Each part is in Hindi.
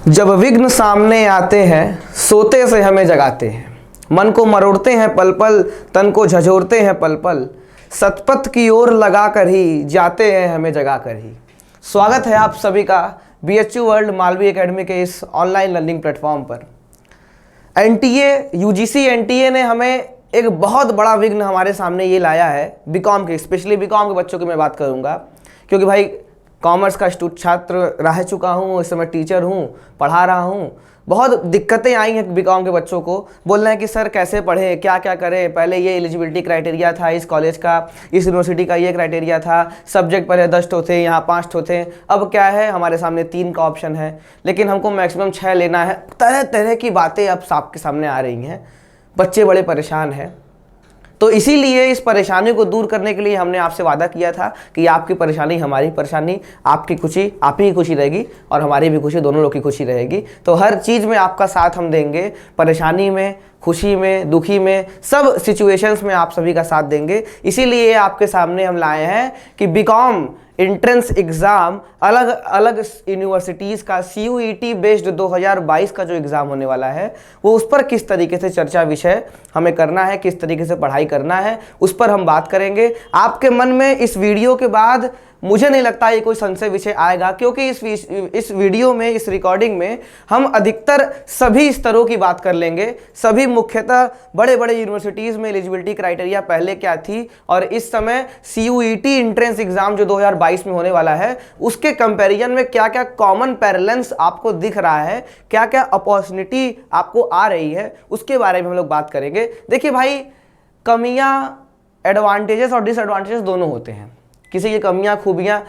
जब विघ्न सामने आते हैं, सोते से हमें जगाते हैं, मन को मरोड़ते हैं पल पल, तन को झंझोरते हैं पल पल, सतपथ की ओर लगा कर ही जाते हैं हमें जगा कर ही। स्वागत है आप सभी का बीएचयू वर्ल्ड मालवी एकेडमी के इस ऑनलाइन लर्निंग प्लेटफॉर्म पर। एनटीए यूजीसी एनटीए ने हमें एक बहुत बड़ा विघ्न हमारे सामने ये लाया है बीकॉम के, स्पेशली बीकॉम के बच्चों की मैं बात करूँगा, क्योंकि भाई कॉमर्स का छात्र रह चुका हूँ, इस समय टीचर हूँ, पढ़ा रहा हूँ। बहुत दिक्कतें आई हैं बीकॉम के बच्चों को। बोल रहे हैं कि सर कैसे पढ़े, क्या क्या करें, पहले ये एलिजिबिलिटी क्राइटेरिया था इस कॉलेज का, इस यूनिवर्सिटी का ये क्राइटेरिया था, सब्जेक्ट पहले 10 ठो थे, यहाँ 5 ठो थे, अब क्या है हमारे सामने 3 का ऑप्शन है, लेकिन हमको मैक्सिमम 6 लेना है। तरह तरह की बातें अब आपके सामने आ रही हैं, बच्चे बड़े परेशान हैं। तो इसीलिए इस परेशानी को दूर करने के लिए हमने आपसे वादा किया था कि आपकी परेशानी हमारी परेशानी, आपकी खुशी आप ही की खुशी रहेगी और हमारी भी खुशी, दोनों लोग की खुशी रहेगी। तो हर चीज़ में आपका साथ हम देंगे, परेशानी में, खुशी में, दुखी में, सब सिचुएशंस में आप सभी का साथ देंगे। इसीलिए आपके सामने हम लाए हैं कि बीकॉम एंट्रेंस एग्ज़ाम अलग अलग यूनिवर्सिटीज़ का CUET बेस्ड 2022 का जो एग्ज़ाम होने वाला है, वो उस पर किस तरीके से चर्चा विषय हमें करना है, किस तरीके से पढ़ाई करना है, उस पर हम बात करेंगे। आपके मन में इस वीडियो के बाद मुझे नहीं लगता ये कोई संशय विषय आएगा, क्योंकि इस वीडियो में, इस रिकॉर्डिंग में हम अधिकतर सभी स्तरों की बात कर लेंगे। सभी मुख्यतः बड़े बड़े यूनिवर्सिटीज़ में एलिजिबिलिटी क्राइटेरिया पहले क्या थी और इस समय CUET एंट्रेंस एग्ज़ाम जो 2022 में होने वाला है, उसके कंपैरिजन में क्या क्या कॉमन पैरेलल्स आपको दिख रहा है, क्या क्या अपॉर्चुनिटी आपको आ रही है, उसके बारे में हम लोग बात करेंगे। देखिए भाई, कमियाँ, एडवांटेजेस और डिसएडवांटेजेस दोनों होते हैं। किसी की कमियां खूबियां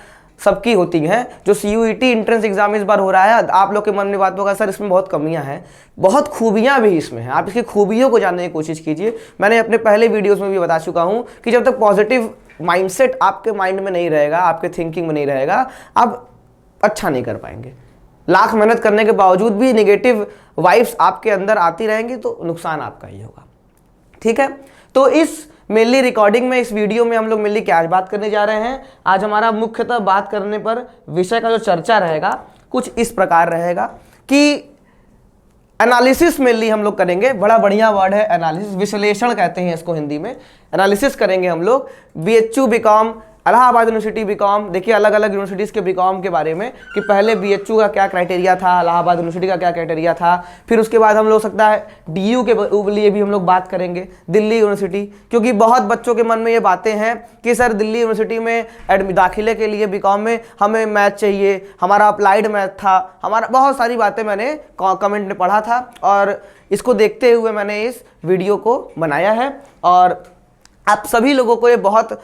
सबकी होती हैं। जो CUET एंट्रेंस एग्जाम इस बार हो रहा है, आप लोग के मन में बात होगा सर इसमें बहुत कमियां हैं, बहुत खूबियां भी इसमें हैं। आप इसकी खूबियों को जानने की कोशिश कीजिए। मैंने अपने पहले वीडियोस में भी बता चुका हूं कि जब तक पॉजिटिव माइंडसेट आपके माइंड में नहीं रहेगा, आपके थिंकिंग में नहीं रहेगा, आप अच्छा नहीं कर पाएंगे। लाख मेहनत करने के बावजूद भी नेगेटिव वाइब्स आपके अंदर आती रहेंगी तो नुकसान आपका ही होगा। ठीक है, तो इस मेनली रिकॉर्डिंग में, इस वीडियो में हम लोग मेनली क्या बात करने जा रहे हैं। आज हमारा मुख्यतः बात करने पर विषय का जो चर्चा रहेगा कुछ इस प्रकार रहेगा कि एनालिसिस मेनली हम लोग करेंगे। बड़ा बढ़िया वर्ड है एनालिसिस, विश्लेषण कहते हैं इसको हिंदी में। एनालिसिस करेंगे हम लोग BHU BCom, Allahabad university BCom. देखिए अलग अलग यूनिवर्सिटीज़ के बीकॉम के बारे में कि पहले BHU का क्या क्राइटेरिया था, इलाहाबाद यूनिवर्सिटी का क्या क्राइटेरिया था। फिर उसके बाद हम लोग सकता है DU के लिए भी हम लोग बात करेंगे, दिल्ली यूनिवर्सिटी, क्योंकि बहुत बच्चों के मन में ये बातें हैं कि सर दिल्ली यूनिवर्सिटी में दाखिले के लिए बीकॉम में हमें मैथ चाहिए, हमारा अप्लाइड मैथ था, हमारा बहुत सारी बातें मैंने कमेंट में पढ़ा था और इसको देखते हुए मैंने इस वीडियो को बनाया है। और आप सभी लोगों को ये बहुत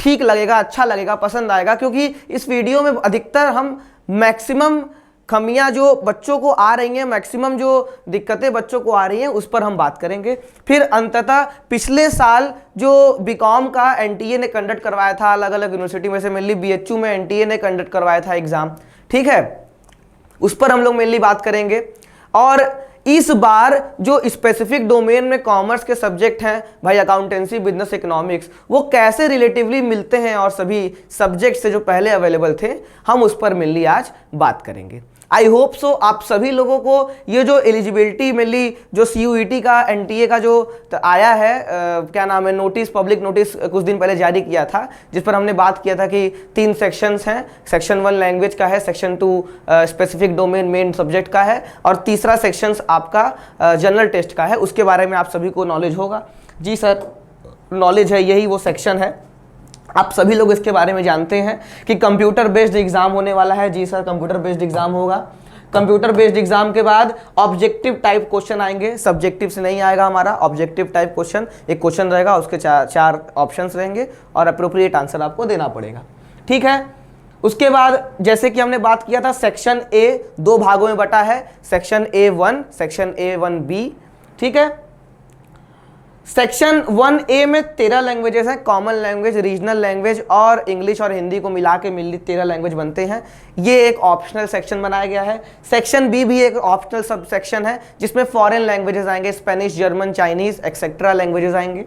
ठीक लगेगा, अच्छा लगेगा, पसंद आएगा, क्योंकि इस वीडियो में अधिकतर हम मैक्सिमम कमियां जो बच्चों को आ रही हैं, मैक्सिमम जो दिक्कतें बच्चों को आ रही हैं, उस पर हम बात करेंगे। फिर अंततः पिछले साल जो बीकॉम का एनटीए ने कंडक्ट करवाया था अलग अलग यूनिवर्सिटी में से, मेनली BHU में एनटीए ने कंडक्ट करवाया था एग्जाम, ठीक है, उस पर हम लोग मेनली बात करेंगे। और इस बार जो स्पेसिफिक डोमेन में कॉमर्स के सब्जेक्ट हैं भाई, अकाउंटेंसी, बिजनेस, इकोनॉमिक्स, वो कैसे रिलेटिवली मिलते हैं और सभी सब्जेक्ट से जो पहले अवेलेबल थे, हम उस पर मेनली आज बात करेंगे। आई होप सो आप सभी लोगों को ये जो एलिजिबिलिटी मेनली जो CUET का एनटीए का जो आया है, क्या नाम है, नोटिस, पब्लिक नोटिस कुछ दिन पहले जारी किया था, जिस पर हमने बात किया था कि 3 सेक्शंस हैं। सेक्शन 1 लैंग्वेज का है, section 2 specific domain main subject का है और तीसरा सेक्शंस आपका जनरल टेस्ट का है। उसके बारे में आप सभी को नॉलेज होगा। जी सर, नॉलेज है, यही वो सेक्शन है। आप सभी लोग इसके बारे में जानते हैं कि कंप्यूटर बेस्ड एग्जाम होने वाला है। जी सर, कंप्यूटर बेस्ड एग्जाम होगा। कंप्यूटर बेस्ड एग्जाम के बाद ऑब्जेक्टिव टाइप क्वेश्चन आएंगे, सब्जेक्टिव से नहीं आएगा हमारा, ऑब्जेक्टिव टाइप क्वेश्चन। एक क्वेश्चन रहेगा, उसके चार ऑप्शंस रहेंगे और अप्रोप्रिएट आंसर आपको देना पड़ेगा। ठीक है, उसके बाद जैसे कि हमने बात किया था, सेक्शन A 2 भागों में बटा है, सेक्शन A1, सेक्शन A1B। ठीक है, सेक्शन 1A में 13 लैंग्वेजेस हैं, कॉमन लैंग्वेज, रीजनल लैंग्वेज और इंग्लिश और हिंदी को मिला के 13 लैंग्वेज बनते हैं। ये एक ऑप्शनल सेक्शन बनाया गया है। सेक्शन बी भी एक ऑप्शनल सब सेक्शन है जिसमें फॉरेन लैंग्वेजेस आएंगे, Spanish, German, Chinese etcetera languages आएंगे।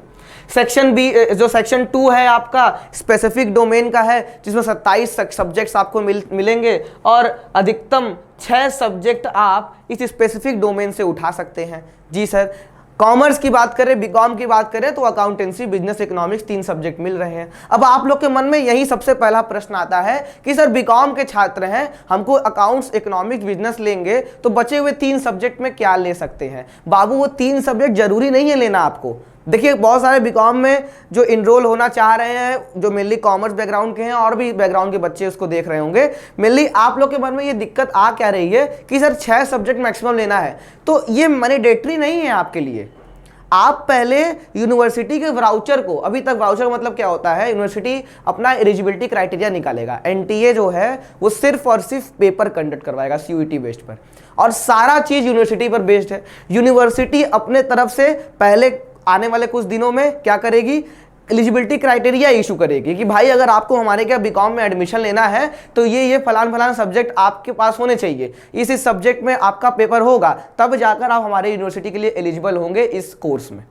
सेक्शन बी जो सेक्शन 2 है आपका स्पेसिफिक डोमेन का है, जिसमें 27 सब्जेक्ट्स आपको मिलेंगे और अधिकतम 6 सब्जेक्ट आप इस स्पेसिफिक डोमेन से उठा सकते हैं। जी सर। कॉमर्स की बात करें, बीकॉम की बात करें तो अकाउंटेंसी, बिजनेस, इकोनॉमिक्स 3 सब्जेक्ट मिल रहे हैं। अब आप लोग के मन में यही सबसे पहला प्रश्न आता है कि सर बीकॉम के छात्र हैं, हमको अकाउंट्स, इकोनॉमिक्स, बिजनेस लेंगे तो बचे हुए 3 सब्जेक्ट में क्या ले सकते हैं? बाबू वो 3 सब्जेक्ट जरूरी नहीं है लेना आपको। देखिए बहुत सारे बीकॉम में जो इनरोल होना चाह रहे हैं, जो मेनली कॉमर्स बैकग्राउंड के हैं और भी बैकग्राउंड के बच्चे उसको देख रहे होंगे, मेनली आप लोग के मन में ये दिक्कत आ क्या रही है कि सर 6 सब्जेक्ट मैक्सिमम लेना है। तो ये मैंडेटरी नहीं है आपके लिए। आप पहले यूनिवर्सिटी के वाउचर को, अभी तक वाउचर मतलब क्या होता है, यूनिवर्सिटी अपना एलिजिबिलिटी क्राइटेरिया निकालेगा। एनटीए जो है वो सिर्फ और सिर्फ पेपर कंडक्ट करवाएगा सीयूईटी बेस्ड पर, और सारा चीज यूनिवर्सिटी पर बेस्ड है। यूनिवर्सिटी अपने तरफ से पहले आने वाले कुछ दिनों में क्या करेगी, एलिजिबिलिटी क्राइटेरिया इशू करेगी कि भाई अगर आपको हमारे क्या बीकॉम में एडमिशन लेना है तो ये फलान सब्जेक्ट आपके पास होने चाहिए, इस सब्जेक्ट में आपका पेपर होगा, तब जाकर आप हमारे यूनिवर्सिटी के लिए एलिजिबल होंगे इस कोर्स में।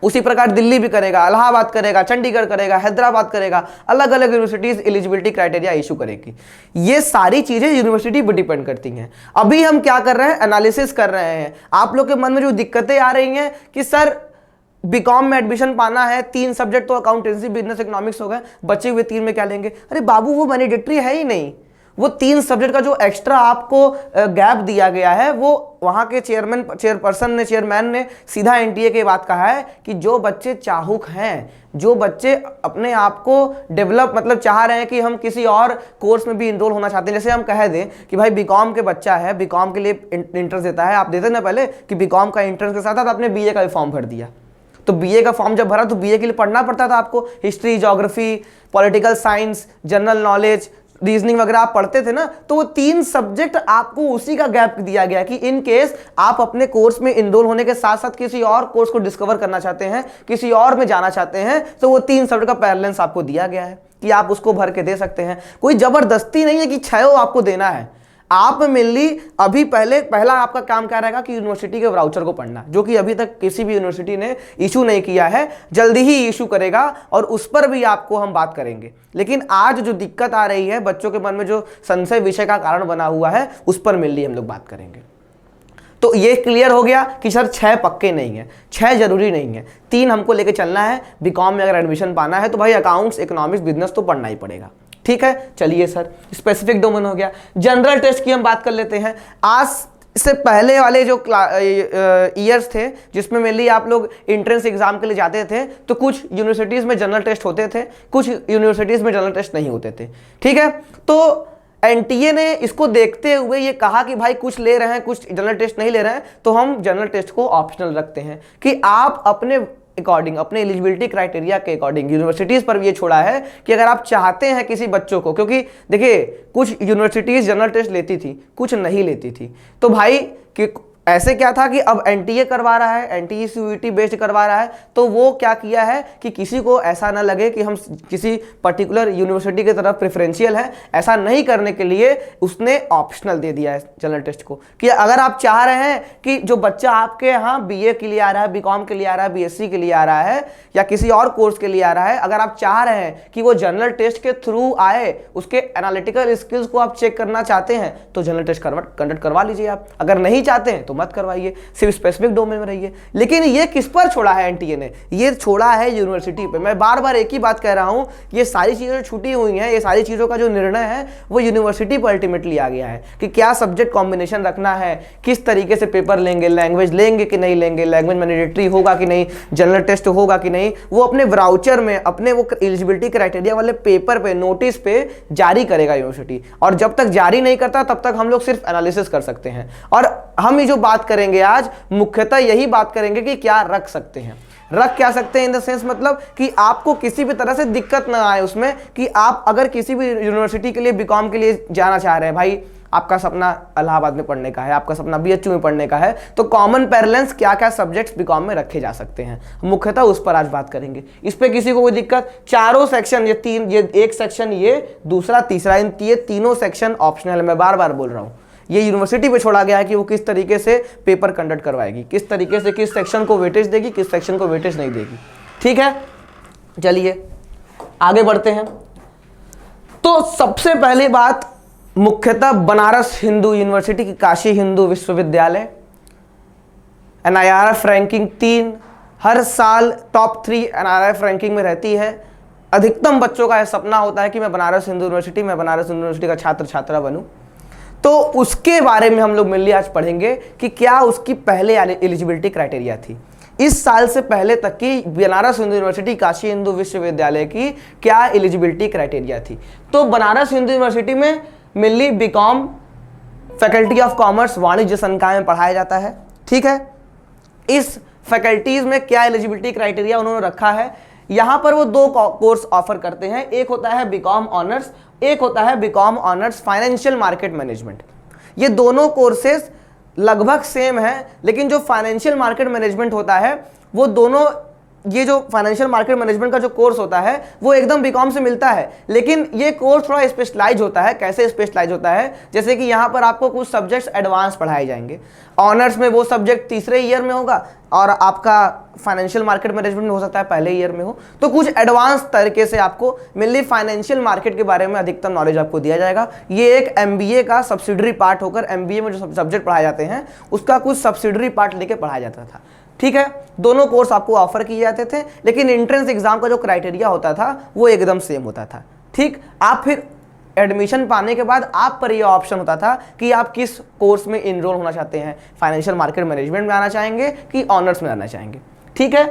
उसी प्रकार दिल्ली भी करेगा, इलाहाबाद करेगा, चंडीगढ़ करेगा, हैदराबाद करेगा, अलग अलग यूनिवर्सिटीज एलिजिबिलिटी क्राइटेरिया इशू करेगी। ये सारी चीजें यूनिवर्सिटी पर डिपेंड करती हैं। अभी हम क्या कर रहे हैं, एनालिसिस कर रहे हैं। आप लोग के मन में जो दिक्कतें आ रही हैं कि सर बीकॉम में एडमिशन पाना है, 3 सब्जेक्ट तो अकाउंटेंसी, बिजनेस, इकोनॉमिक्स हो गए, बचे हुए 3 में क्या लेंगे? अरे बाबू वो मैंडेटरी है ही नहीं। वो 3 सब्जेक्ट का जो एक्स्ट्रा आपको गैप दिया गया है, वो वहां के चेयरमैन ने सीधा एनटीए की बात कहा है कि जो बच्चे चाहुक हैं, जो बच्चे अपने आप को डेवलप मतलब चाह रहे हैं कि हम किसी और कोर्स में भी इनरोल होना चाहते हैं, जैसे हम कह दें कि भाई बीकॉम के बच्चा है, बीकॉम के लिए इंट्रेंस देता है, आप देते ना पहले कि बीकॉम का इंट्रेंस के साथ साथ आपने बीए का भी फॉर्म भर दिया, तो बीए का फॉर्म जब भरा तो बीए के लिए पढ़ना पड़ता था आपको, history, geography, political science, general knowledge, reasoning वगैरह आप पढ़ते थे ना। तो वो 3 सब्जेक्ट आपको उसी का गैप दिया गया कि इन केस आप अपने कोर्स में इनरोल होने के साथ साथ किसी और कोर्स को डिस्कवर करना चाहते हैं, किसी और में जाना चाहते हैं, तो वो 3 सब्जेक्ट का पैरेलल्स आपको दिया गया है कि आप उसको भर के दे सकते हैं। कोई जबरदस्ती नहीं है कि 6 आपको देना है। आप मिलनी अभी पहला आपका काम क्या रहेगा कि यूनिवर्सिटी के वाउचर को पढ़ना, जो कि अभी तक किसी भी यूनिवर्सिटी ने इशू नहीं किया है, जल्दी ही इशू करेगा और उस पर भी आपको हम बात करेंगे। लेकिन आज जो दिक्कत आ रही है, बच्चों के मन में जो संशय विषय का कारण बना हुआ है, उस पर मिलनी हम लोग बात करेंगे। तो ये क्लियर हो गया कि सर 6 पक्के नहीं है, 6 जरूरी नहीं है, 3 हमको लेके चलना है। बीकॉम में अगर एडमिशन पाना है तो भाई अकाउंट्स, इकोनॉमिक्स, बिजनेस तो पढ़ना ही पड़ेगा। ठीक है, चलिए सर स्पेसिफिक डोमेन हो गया। जनरल टेस्ट की हम बात कर लेते हैं। आज से पहले वाले जो ईयर्स थे जिसमें मेनली आप लोग एंट्रेंस एग्जाम के लिए जाते थे, तो कुछ यूनिवर्सिटीज में जनरल टेस्ट होते थे, कुछ यूनिवर्सिटीज में जनरल टेस्ट नहीं होते थे। ठीक है, तो एनटीए ने इसको देखते हुए ये कहा कि भाई कुछ ले रहे हैं, कुछ जनरल टेस्ट नहीं ले रहे हैं, तो हम जनरल टेस्ट को ऑप्शनल रखते हैं कि आप अपने अकॉर्डिंग, अपने एलिजिबिलिटी क्राइटेरिया के अकॉर्डिंग, यूनिवर्सिटीज पर ये छोड़ा है कि अगर आप चाहते हैं किसी बच्चों को, क्योंकि देखिए कुछ यूनिवर्सिटीज जनरल टेस्ट लेती थी, कुछ नहीं लेती थी, तो भाई कि ऐसे क्या था कि अब एनटीए करवा रहा है, एनटीए सीयूईटी बेस्ड करवा रहा है, तो वो क्या किया है कि किसी को ऐसा ना लगे कि हम किसी पर्टिकुलर यूनिवर्सिटी की तरफ प्रेफरेंशियल है, ऐसा नहीं करने के लिए उसने ऑप्शनल दे दिया है जनरल टेस्ट को कि अगर आप चाह रहे हैं कि जो बच्चा आपके यहाँ बीए के लिए आ रहा है, बीकॉम के लिए आ रहा है, बीएससी के लिए आ रहा है या किसी और कोर्स के लिए आ रहा है, अगर आप चाह रहे हैं कि वो जनरल टेस्ट के थ्रू आए, उसके एनालिटिकल स्किल्स को आप चेक करना चाहते हैं, तो जनरल टेस्ट कंडक्ट करवा लीजिए आप। अगर नहीं चाहते हैं तो मत करवाइए, सिर्फ स्पेसिफिक डोमेन में रहिए। लेकिन ये किस पर छोड़ा है एनटीए ने? ये छोड़ा है यूनिवर्सिटी पे। मैं बार बार एक ही बात कह रहा हूं, ये सारी चीजें छूटी हुई हैं, ये सारी चीजों का जो निर्णय है वो यूनिवर्सिटी पर अल्टीमेटली आ गया है कि क्या सब्जेक्ट कॉम्बिनेशन रखना है, किस तरीके से पेपर लेंगे, लैंग्वेज लेंगे कि नहीं लेंगे, लैंग्वेज मैंडेटरी होगा कि नहीं, जनरल टेस्ट होगा कि नहीं, वो अपने वाउचर में, अपने वो एलिजिबिलिटी क्राइटेरिया वाले पेपर पे, नोटिस पे जारी करेगा यूनिवर्सिटी। और जब तक जारी नहीं करता तब तक हम लोग सिर्फ एनालिसिस कर सकते हैं। और हम ये जो बात करेंगे आज, मुख्यतः यही बात करेंगे कि क्या रख सकते हैं, रख क्या सकते हैं इन द सेंस मतलब कि आपको किसी भी तरह से दिक्कत ना आए उसमें, कि आप अगर किसी भी यूनिवर्सिटी के लिए बीकॉम के लिए जाना चाह रहे हैं, भाई आपका सपना इलाहाबाद में पढ़ने का है, आपका सपना बीएचयू में पढ़ने का है, तो कॉमन पैरेलल्स क्या क्या सब्जेक्ट्स बीकॉम में रखे जा सकते हैं, मुख्यतः उस पर आज बात करेंगे। इस पे किसी को कोई दिक्कत? चारों सेक्शन, ये एक सेक्शन, ये दूसरा, तीसरा, ये तीनों सेक्शन ऑप्शनल है। मैं बार बार बोल रहा हूँ, ये यूनिवर्सिटी पे छोड़ा गया है कि वो किस तरीके से पेपर कंडक्ट करवाएगी, किस तरीके से किस सेक्शन को वेटेज देगी, किस सेक्शन को वेटेज नहीं देगी। ठीक है, चलिए आगे बढ़ते हैं। तो सबसे पहली बात, मुख्यतः बनारस हिंदू यूनिवर्सिटी की काशी हिंदू विश्वविद्यालय NIRF रैंकिंग 3, हर साल टॉप 3 NIRF रैंकिंग में रहती है। अधिकतम बच्चों का यह सपना होता है कि मैं बनारस हिंदू यूनिवर्सिटी का छात्र छात्रा बनूं। तो उसके बारे में हम लोग मेनली आज पढ़ेंगे कि क्या उसकी पहले एलिजिबिलिटी क्राइटेरिया थी। इस साल से पहले तक की बनारस हिंदू यूनिवर्सिटी काशी हिंदू विश्वविद्यालय की क्या एलिजिबिलिटी क्राइटेरिया थी। तो बनारस हिंदू यूनिवर्सिटी में mainly BCom, faculty of commerce, वाणिज्य संकाय में पढ़ाया जाता है। ठीक है, इस फैकल्टीज में क्या एलिजिबिलिटी क्राइटेरिया उन्होंने रखा है, यहां पर वो 2 कोर्स ऑफर करते हैं। एक होता है बीकॉम ऑनर्स, एक होता है BCom honours financial market management. ये दोनों कोर्सेज लगभग सेम है, लेकिन जो फाइनेंशियल मार्केट मैनेजमेंट होता है वो दोनों, ये जो फाइनेंशियल मार्केट मैनेजमेंट का जो कोर्स होता है वो एकदम बीकॉम से मिलता है, लेकिन ये कोर्स थोड़ा स्पेशलाइज होता है। कैसे स्पेशलाइज होता है? जैसे कि यहाँ पर आपको कुछ सब्जेक्ट्स एडवांस पढ़ाए जाएंगे। ऑनर्स में वो सब्जेक्ट तीसरे ईयर में होगा और आपका फाइनेंशियल मार्केट मैनेजमेंट में हो सकता है पहले ईयर में हो। तो कुछ एडवांस तरीके से आपको मेनली फाइनेंशियल मार्केट के बारे में अधिकतम नॉलेज आपको दिया जाएगा। ये एक MBA का सब्सिडरी पार्ट होकर, MBA में जो सब्जेक्ट पढ़ाए जाते हैं उसका कुछ सब्सिडरी पार्ट लेके पढ़ाया जाता था। ठीक है, दोनों कोर्स आपको ऑफर किए जाते थे, लेकिन एंट्रेंस एग्जाम का जो क्राइटेरिया होता था वो एकदम सेम होता था। ठीक, आप फिर एडमिशन पाने के बाद आप पर यह ऑप्शन होता था कि आप किस कोर्स में इनरोल होना चाहते हैं, फाइनेंशियल मार्केट मैनेजमेंट में आना चाहेंगे कि ऑनर्स में आना चाहेंगे। ठीक है,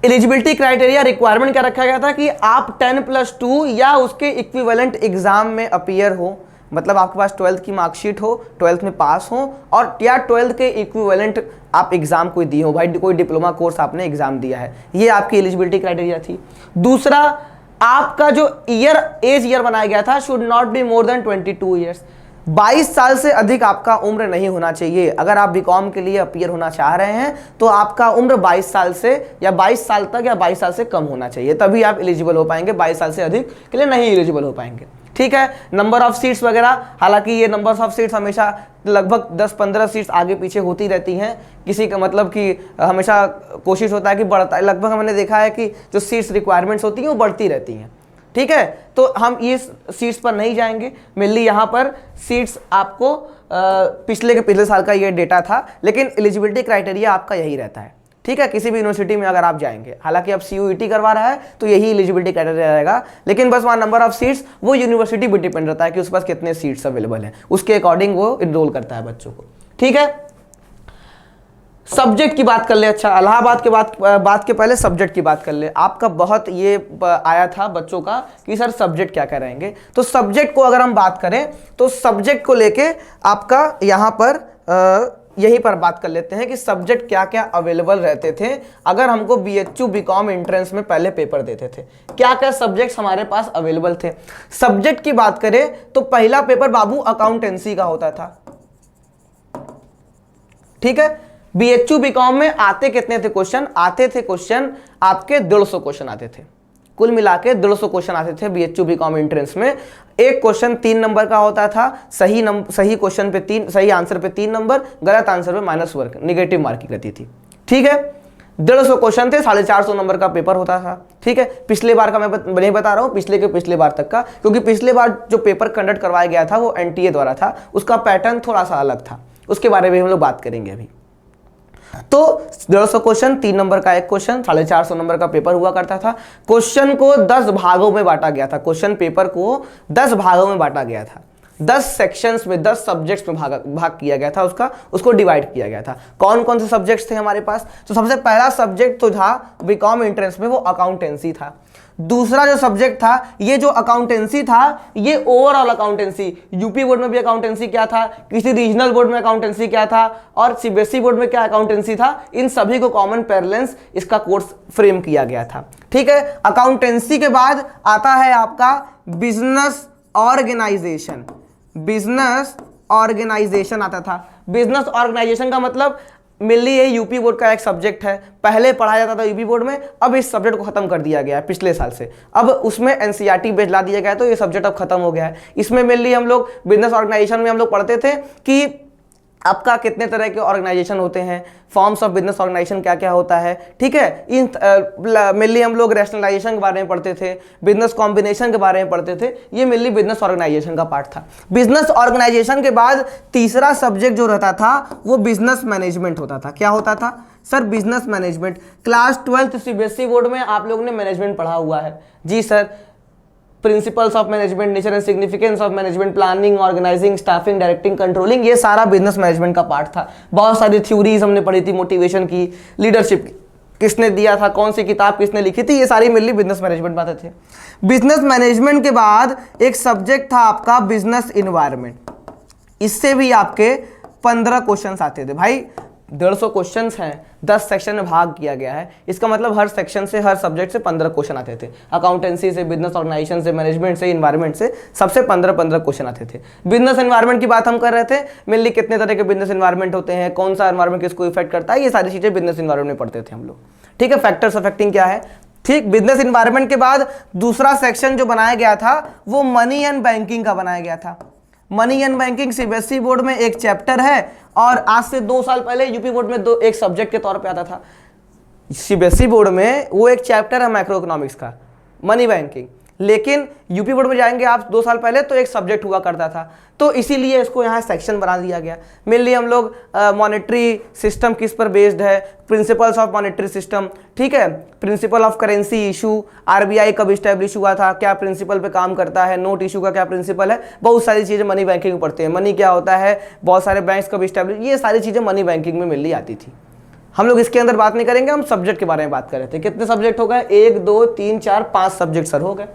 एलिजिबिलिटी क्राइटेरिया रिक्वायरमेंट क्या रखा गया था कि आप 10+2 या उसके इक्विवेलेंट एग्जाम में अपीयर हो, मतलब आपके पास 12th की मार्कशीट हो, 12th में पास हो, और या 12th के इक्विवेलेंट आप एग्जाम कोई दिए हो, भाई कोई डिप्लोमा कोर्स आपने एग्जाम दिया है, ये आपकी एलिजिबिलिटी क्राइटेरिया थी। दूसरा, आपका जो एज ईयर बनाया गया था should not be more than 22 years. 22 साल से अधिक आपका उम्र नहीं होना चाहिए। अगर आप बीकॉम के लिए अपीयर होना चाह रहे हैं तो आपका उम्र 22 साल से या 22 साल तक या 22 साल से कम होना चाहिए, तभी आप एलिजिबल हो पाएंगे। 22 साल से अधिक के लिए नहीं एलिजिबल हो पाएंगे। ठीक है, नंबर ऑफ सीट्स वगैरह, हालांकि ये नंबर ऑफ सीट्स हमेशा लगभग 10-15 सीट्स आगे पीछे होती रहती हैं। किसी का मतलब कि हमेशा कोशिश होता है कि बढ़ता है, लगभग हमने देखा है कि जो सीट्स रिक्वायरमेंट्स होती हैं वो बढ़ती रहती हैं। ठीक है, तो हम ये सीट्स पर नहीं जाएंगे। मेनली यहाँ पर सीट्स आपको पिछले साल का ये डेटा था, लेकिन एलिजिबिलिटी क्राइटेरिया आपका यही रहता है। ठीक है, किसी भी यूनिवर्सिटी में अगर आप जाएंगे, हालांकि अब CUET करवा रहा है तो यही एलिजिबिलिटी क्राइटेरिया रहेगा, लेकिन बस वहाँ नंबर ऑफ सीट्स वो यूनिवर्सिटी पर डिपेंड रहता है कि उसके पास कितने सीट्स अवेलेबल हैं, उसके अकॉर्डिंग वो इनरोल करता है बच्चों को। ठीक है, सब्जेक्ट की बात कर ले। अच्छा, इलाहाबाद के बात के पहले सब्जेक्ट की बात कर ले। आपका बहुत ये आया था बच्चों का कि सर सब्जेक्ट क्या करेंगे, तो सब्जेक्ट को अगर हम बात करें तो सब्जेक्ट को लेके आपका यहाँ पर यहीं पर बात कर लेते हैं कि सब्जेक्ट क्या क्या अवेलेबल रहते थे अगर हमको BHU बीकॉम एंट्रेंस में पहले पेपर देते थे। क्या क्या सब्जेक्ट्स हमारे पास अवेलेबल थे। सब्जेक्ट की बात करें तो पहला पेपर बाबू अकाउंटेंसी का होता था। ठीक है, BHU बीकॉम में आते कितने थे क्वेश्चन? आते थे क्वेश्चन आपके 150 क्वेश्चन आते थे, कुल मिला के 150 क्वेश्चन आते थे BHU बीकॉम एंट्रेंस में। एक क्वेश्चन 3 नंबर का होता था, सही क्वेश्चन पे 3, सही आंसर पे 3 नंबर, गलत आंसर पे -1 नेगेटिव मार्किंग रहती थी। ठीक है, 150 क्वेश्चन थे, 450 नंबर का पेपर होता था। ठीक है, पिछले बार का मैं नहीं बता रहा हूँ, पिछले के पिछले बार तक का, क्योंकि पिछले बार जो पेपर कंडक्ट करवाया गया था वो NTA द्वारा था, उसका पैटर्न थोड़ा सा अलग था, उसके बारे में हम लोग बात करेंगे अभी। तो 150 क्वेश्चन, 3 नंबर का एक क्वेश्चन, 450 नंबर का पेपर हुआ करता था। क्वेश्चन को 10 भागों में बांटा गया था, क्वेश्चन पेपर को 10 भागों में बांटा गया था, 10 सेक्शंस में, 10 सब्जेक्ट्स में भाग किया गया था, उसको डिवाइड किया गया था। कौन कौन से सब्जेक्ट्स थे हमारे पास? तो सबसे पहला सब्जेक्ट तो था बीकॉम एंट्रेंस में वो अकाउंटेंसी था। दूसरा जो सब्जेक्ट था, ये जो अकाउंटेंसी था, ये ओवरऑल अकाउंटेंसी, यूपी बोर्ड में भी अकाउंटेंसी क्या था, किसी रीजनल बोर्ड में अकाउंटेंसी क्या था, और CBSE बोर्ड में क्या अकाउंटेंसी था, इन सभी को कॉमन पैरेलल्स इसका कोर्स फ्रेम किया गया था। ठीक है, अकाउंटेंसी के बाद आता है आपका बिजनेस ऑर्गेनाइजेशन। बिजनेस ऑर्गेनाइजेशन आता था। बिजनेस ऑर्गेनाइजेशन का मतलब मेनली ये यूपी बोर्ड का एक सब्जेक्ट है, पहले पढ़ाया जाता था यूपी बोर्ड में, अब इस सब्जेक्ट को खत्म कर दिया गया है पिछले साल से, अब उसमें एनसीईआरटी बेस्ड ला दिया गया है, तो ये सब्जेक्ट अब खत्म हो गया है। इसमें मेनली हम लोग बिजनेस ऑर्गेनाइजेशन में हम लोग पढ़ते थे कि आपका कितने तरह के ऑर्गेनाइजेशन होते हैं, फॉर्म्स ऑफ बिजनेस ऑर्गेनाइजेशन क्या क्या होता है, ठीक है। इन मेनली हम लोग रैशनलाइजेशन के बारे में पढ़ते थे, बिजनेस कॉम्बिनेशन के बारे में पढ़ते थे, ये मेनली बिजनेस ऑर्गेनाइजेशन का पार्ट था। बिजनेस ऑर्गेनाइजेशन के बाद तीसरा सब्जेक्ट जो रहता था वो बिजनेस मैनेजमेंट होता था। क्या होता था sir? Business management. Class 12th CBSE board में आप लोगों ने मैनेजमेंट पढ़ा हुआ है जी sir. Principles of management, nature and significance of management, planning, organising, staffing, directing, controlling, ये सारा बिजनेस मैनेजमेंट का पार्ट था। बहुत सारी थ्योरीज हमने पढ़ी थी, मोटिवेशन की, लीडरशिप किसने दिया था, कौन सी किताब किसने लिखी थी, ये सारी मेनली बिजनेस मैनेजमेंट में आते थे। बिजनेस मैनेजमेंट के बाद एक सब्जेक्ट था आपका बिजनेस इन्वायरमेंट। इससे भी आपके 15 क्वेश्चन आते थे भाई। 150 क्वेश्चंस हैं, 10 सेक्शन में भाग किया गया है, इसका मतलब हर सेक्शन से, हर सब्जेक्ट से 15 क्वेश्चन आते थे। अकाउंटेंसी से, बिजनेस ऑर्गेनाइजेशन से, मैनेजमेंट से, इन्वायरमेंट से, सबसे 15 क्वेश्चन आते थे। बिजनेस एनवायरनमेंट की बात हम कर रहे थे, मेनली कितने तरह के बिजनेस एनवायरनमेंट होते हैं, कौन सा एनवायरनमेंट किसको इफेक्ट करता है, ये सारी चीजें बिजनेस एनवायरनमेंट में पढ़ते थे हम लोग, ठीक है। फैक्टर्स अफेक्टिंग क्या है, ठीक। बिजनेस एनवायरनमेंट के बाद दूसरा सेक्शन जो बनाया गया था वो मनी एंड बैंकिंग का बनाया गया था। Money and banking CBSE board में एक चैप्टर है और आज से 2 साल पहले यूपी बोर्ड में एक सब्जेक्ट के तौर पे आता था। सीबीएसई बोर्ड में वो एक चैप्टर है मैक्रो इकोनॉमिक्स का, मनी बैंकिंग, लेकिन यूपी बोर्ड में जाएंगे आप 2 साल पहले तो एक सब्जेक्ट हुआ करता था, तो इसीलिए इसको यहाँ सेक्शन बना दिया गया। मेनली हम लोग मॉनेटरी सिस्टम किस पर बेस्ड है, प्रिंसिपल्स ऑफ मॉनेटरी सिस्टम, ठीक है, principle of currency issue, RBI कब इस्टेब्लिश हुआ था, क्या प्रिंसिपल पे काम करता है, नोट इशू का क्या प्रिंसिपल है, बहुत सारी चीज़ें मनी बैंकिंग में पढ़ते हैं। मनी क्या होता है, बहुत सारे बैंक्स कब इस्टेब्लिश, ये सारी चीज़ें मनी बैंकिंग में मेनली आती थी। हम लोग इसके अंदर बात नहीं करेंगे, हम सब्जेक्ट के बारे में बात कर रहे थे। कितने सब्जेक्ट हो गए? 1 2 3 4 5 सब्जेक्ट सर हो गए।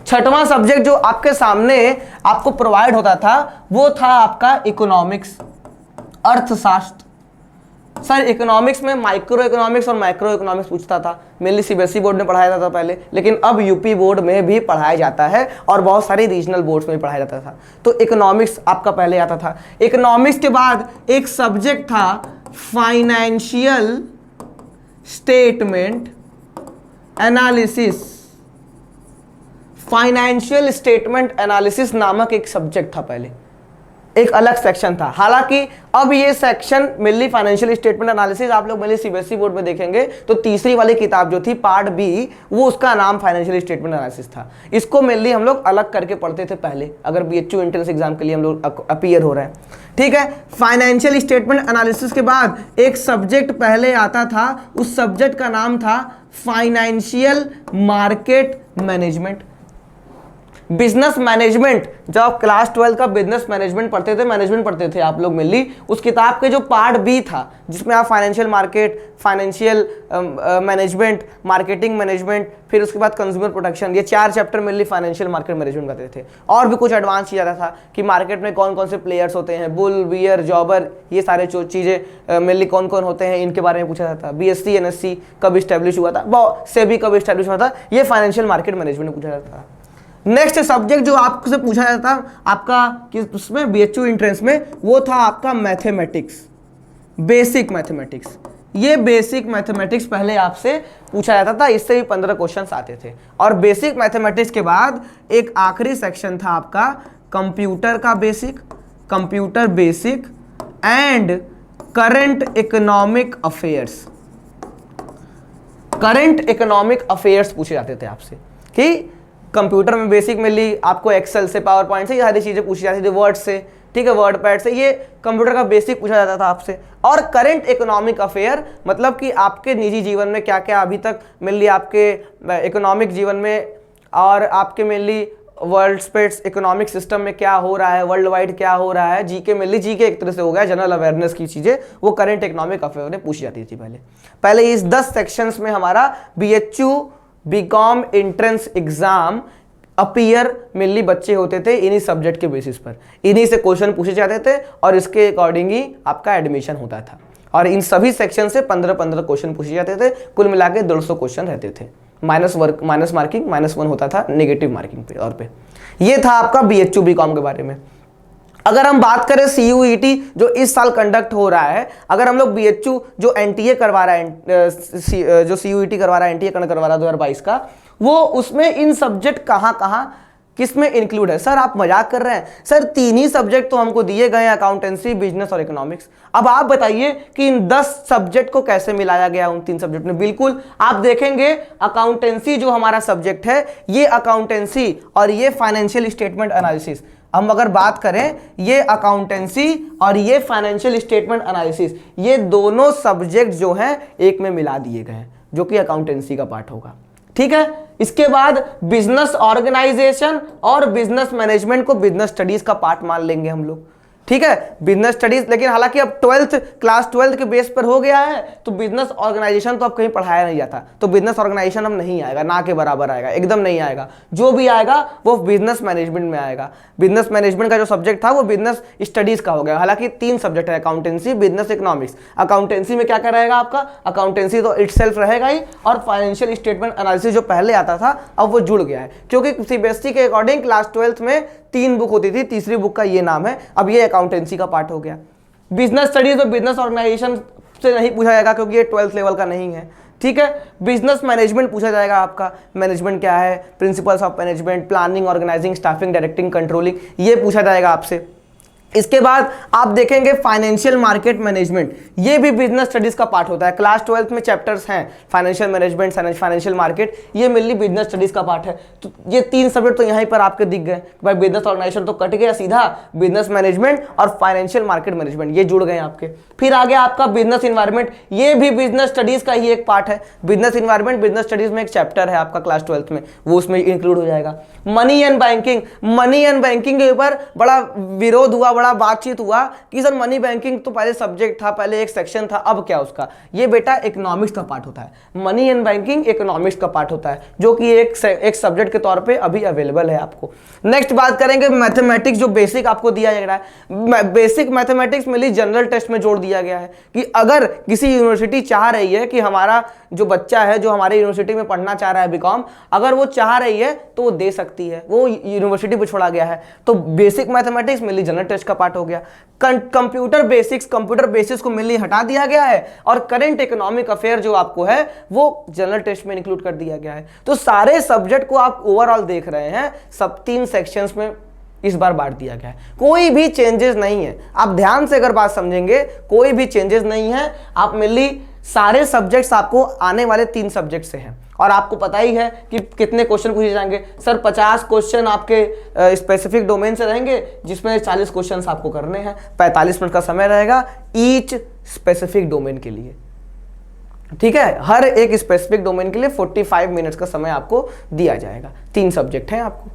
छठवां सब्जेक्ट जो आपके सामने आपको प्रोवाइड होता था वो था आपका इकोनॉमिक्स, अर्थशास्त्र। सर इकोनॉमिक्स में माइक्रो इकोनॉमिक्स और मैक्रो इकोनॉमिक्स पूछता था, मेनली सीबीएसई बोर्ड में पढ़ाया जाता था पहले, लेकिन अब यूपी बोर्ड में भी पढ़ाया जाता है और बहुत सारे रीजनल बोर्ड्स में भी पढ़ाया जाता था। तो इकोनॉमिक्स आपका पहले आता था। इकोनॉमिक्स के बाद एक सब्जेक्ट था financial statement analysis. Financial statement analysis नामक एक सब्जेक्ट था पहले, एक अलग सेक्शन था। हालांकि अब ये section mainly financial statement analysis आप लोग मेनली सीबीएसई बोर्ड में देखेंगे तो तीसरी वाली किताब जो थी पार्ट बी, वो उसका नाम फाइनेंशियल स्टेटमेंट एनालिसिस था। इसको मेनली हम लोग अलग करके पढ़ते थे पहले, अगर बीएचयू एंट्रेंस एग्जाम के लिए हम लोग अपीयर हो रहे हैं, ठीक है। फाइनेंशियल स्टेटमेंट एनालिसिस के बाद एक सब्जेक्ट पहले आता था, उस सब्जेक्ट का नाम था financial market management. Business management, जब आप क्लास 12 का बिजनेस मैनेजमेंट पढ़ते थे, मैनेजमेंट पढ़ते थे आप लोग मेनली, उस किताब के जो पार्ट बी था जिसमें आप financial market, financial management, marketing management, फिर उसके बाद कंज्यूमर प्रोटेक्शन, ये 4 chapter mainly financial market management करते थे। और भी कुछ एडवांस चीज आता था कि मार्केट में कौन कौन से प्लेयर्स होते हैं, बुल, बियर, जॉबर, ये सारे जो चीज़ें मेनली कौन कौन होते हैं इनके बारे में पूछा जाता था। बीएससी एनएससी कब इस्टेब्लिश हुआ था, सेबी कब इस्टेब्लिश हुआ था, ये फाइनेंशियल मार्केट मैनेजमेंट में पूछा जाता था। नेक्स्ट सब्जेक्ट जो आपसे पूछा जाता आपका किस उसमें बीएचयू एंट्रेंस में, वो था आपका मैथमेटिक्स, बेसिक मैथमेटिक्स। ये बेसिक मैथमेटिक्स पहले आपसे पूछा जाता था, इससे भी 15 क्वेश्चंस आते थे। और बेसिक मैथमेटिक्स के बाद एक आखिरी सेक्शन था आपका कंप्यूटर का basic, computer basic and current economic affairs. Current economic affairs पूछे जाते थे आपसे कि कंप्यूटर में बेसिक मेनली आपको एक्सेल से, पावर पॉइंट से, ये सारी चीज़ें पूछी जाती थी, वर्ड से, ठीक है, वर्ड पैड से, ये कंप्यूटर का बेसिक पूछा जाता था आपसे। और करंट इकोनॉमिक अफेयर मतलब कि आपके निजी जीवन में क्या क्या अभी तक मेनली आपके इकोनॉमिक जीवन में और आपके mainly world space economic system में क्या हो रहा है, वर्ल्ड वाइड क्या हो रहा है, जीके मेनली जीके एक तरह से हो गया, जनरल अवेयरनेस की चीज़ें, वो करंट इकोनॉमिक अफेयर में पूछी जाती थी पहले इस 10 सेक्शंस में हमारा BHU BCom entrance exam appear mainly बच्चे होते थे इन्हीं सब्जेक्ट के बेसिस पर, इन्हीं से क्वेश्चन पूछे जाते थे और इसके अकॉर्डिंग ही आपका एडमिशन होता था। और इन सभी सेक्शन से 15 क्वेश्चन पूछे जाते थे, कुल मिला के 150 क्वेश्चन रहते थे, माइनस मार्किंग -1 होता था नेगेटिव मार्किंग पे। और पे ये था आपका बीएचयू बीकॉम के बारे में। अगर हम बात करें CUET जो इस साल कंडक्ट हो रहा है, अगर हम लोग BHU जो NTA करवा रहा है, जो CUET करवा रहा है, NTA करवा रहा है 2022 का, वो उसमें इन सब्जेक्ट कहाँ कहाँ किस में इंक्लूड है? सर आप मजाक कर रहे हैं, सर 3 ही सब्जेक्ट तो हमको दिए गए हैं, अकाउंटेंसी, बिजनेस और इकोनॉमिक्स। अब आप बताइए कि इन 10 सब्जेक्ट को कैसे मिलाया गया उन 3 सब्जेक्ट में। बिल्कुल आप देखेंगे अकाउंटेंसी जो हमारा सब्जेक्ट है, ये अकाउंटेंसी और ये फाइनेंशियल स्टेटमेंट एनालिसिस, हम अगर बात करें ये अकाउंटेंसी और ये फाइनेंशियल स्टेटमेंट एनालिसिस, ये दोनों सब्जेक्ट जो हैं एक में मिला दिए गए हैं, जो कि अकाउंटेंसी का पार्ट होगा। ठीक है, इसके बाद बिजनेस ऑर्गेनाइजेशन और बिजनेस मैनेजमेंट को बिजनेस स्टडीज का पार्ट मान लेंगे हम लोग। ठीक है, बिजनेस स्टडीज, लेकिन हालांकि अब क्लास 12 के बेस पर हो गया है, तो बिजनेस ऑर्गेनाइजेशन तो अब कहीं पढ़ाया नहीं जाता, तो बिजनेस ऑर्गेनाइजेशन अब नहीं आएगा, ना के बराबर आएगा, एकदम नहीं आएगा। जो भी आएगा वो बिजनेस मैनेजमेंट में आएगा। बिजनेस मैनेजमेंट का जो सब्जेक्ट था वो बिजनेस स्टडीज का हो गया। हालांकि 3 सब्जेक्ट है, अकाउंटेंसी, बिजनेस, इकोनॉमिक्स। अकाउंटेंसी में क्या क्या रहेगा आपका? अकाउंटेंसी तो इटसेल्फ रहेगा ही, और फाइनेंशियल स्टेटमेंट एनालिसिस जो पहले आता था अब वो जुड़ गया है, क्योंकि CBSE के अकॉर्डिंग क्लास 12 में 3 बुक होती थी, तीसरी बुक का ये नाम है, अब ये अकाउंटेंसी का पार्ट हो गया। बिजनेस स्टडीज और बिजनेस ऑर्गेनाइजेशन से नहीं पूछा जाएगा क्योंकि ये 12th लेवल का नहीं है। ठीक है, बिजनेस मैनेजमेंट पूछा जाएगा आपका, मैनेजमेंट क्या है, principles of management, planning, organising, staffing, directing, controlling, ये पूछा जाएगा आपसे। इसके बाद आप देखेंगे फाइनेंशियल मार्केट मैनेजमेंट, ये भी बिजनेस स्टडीज का पार्ट होता है। क्लास 12 में चैप्टर्स हैं, फाइनेंशियल मैनेजमेंट, फाइनेंशियल मार्केट, ये मेनली बिजनेस स्टडीज का पार्ट है। तो ये 3 सब्जेक्ट तो यहीं पर आपके दिख गए। भाई बिजनेस ऑर्गेनाइजेशन तो कट गया, सीधा बिजनेस मैनेजमेंट और फाइनेंशियल मार्केट मैनेजमेंट ये जुड़ गए आपके। फिर आगे आपका बिजनेस इन्वायरमेंट, ये भी बिजनेस स्टडीज का ही एक पार्ट है। बिजनेस इन्वायरमेंट बिजनेस स्टडीज में एक चैप्टर है आपका क्लास 12 में, वो उसमें इंक्लूड हो जाएगा। Money and banking, money and banking के ऊपर बड़ा विरोध हुआ, बड़ा बातचीत हुआ कि सर मनी बैंकिंग तो पहले सब्जेक्ट था, पहले एक सेक्शन था, अब क्या उसका? ये बेटा इकोनॉमिक्स का पार्ट होता है। मनी एंड बैंकिंग इकोनॉमिक्स का पार्ट होता है, जो कि एक सब्जेक्ट के तौर पे अभी अवेलेबल है आपको। नेक्स्ट बात करेंगे मैथमेटिक्स, जो बेसिक आपको दिया जा रहा है। बेसिक मैथमेटिक्स में जनरल टेस्ट में जोड़ दिया गया है कि अगर किसी यूनिवर्सिटी चाह रही है कि हमारा जो बच्चा है जो हमारे यूनिवर्सिटी में पढ़ना चाह रहा है बीकॉम, अगर वो चाह रही है तो वो दे सकती है, वो यूनिवर्सिटी पर छोड़ा गया है। तो basic mathematics mainly general test का पार्ट हो गया। कंप्यूटर बेसिक्स को मेनली हटा दिया गया है, और करंट इकोनॉमिक अफेयर जो आपको है वो जनरल टेस्ट में इंक्लूड कर दिया गया है। तो सारे सब्जेक्ट को आप ओवरऑल देख रहे हैं, सब 3 सेक्शंस में इस बार बांट दिया गया है। कोई भी चेंजेस नहीं है, आप ध्यान से अगर बात समझेंगे, कोई भी चेंजेस नहीं है। आप मेनली सारे सब्जेक्ट्स आपको आने वाले 3 सब्जेक्ट से हैं, और आपको पता ही है कि कितने क्वेश्चन पूछे जाएंगे। सर 50 क्वेश्चन आपके स्पेसिफिक डोमेन से रहेंगे, जिसमें 40 क्वेश्चन आपको करने हैं। 45 मिनट का समय रहेगा ईच स्पेसिफिक डोमेन के लिए। ठीक है, हर एक स्पेसिफिक डोमेन के लिए 45 मिनट्स का समय आपको दिया जाएगा। 3 सब्जेक्ट हैं आपको।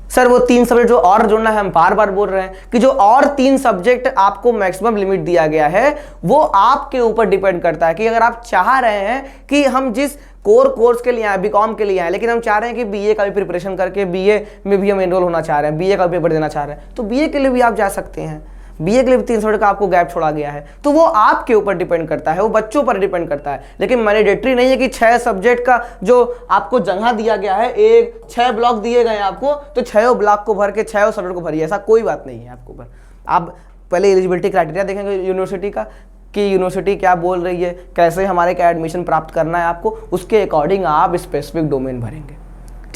सर वो 3 सब्जेक्ट जो और जोड़ना है, हम बार बार बोल रहे हैं कि जो और 3 सब्जेक्ट आपको मैक्सिमम लिमिट दिया गया है, वो आपके ऊपर डिपेंड करता है कि अगर आप चाह रहे हैं कि हम जिस कोर कोर्स के लिए आए, बीकॉम के लिए आए, लेकिन हम चाह रहे हैं कि बीए का भी प्रिपरेशन करके बीए में भी हम एनरोल होना चाह रहे हैं, बीए का पेपर देना चाह रहे हैं, तो बीए के लिए भी आप जा सकते हैं। बीए के लिए 3 सब्जेक्ट का आपको गैप छोड़ा गया है, तो वो आपके ऊपर डिपेंड करता है, वो बच्चों पर डिपेंड करता है। लेकिन मैंडेटरी नहीं है कि 6 सब्जेक्ट का जो आपको जगह दिया गया है, 6 ब्लॉक दिए गए हैं आपको, तो 6 ब्लॉक को भर के 6 सब्जेक्ट को भरिए, ऐसा कोई बात नहीं है आपके ऊपर। आप पहले एलिजिबिलिटी क्राइटेरिया देखेंगे यूनिवर्सिटी का कि यूनिवर्सिटी क्या बोल रही है, कैसे हमारे क्या एडमिशन प्राप्त करना है आपको, उसके अकॉर्डिंग आप स्पेसिफिक डोमेन भरेंगे।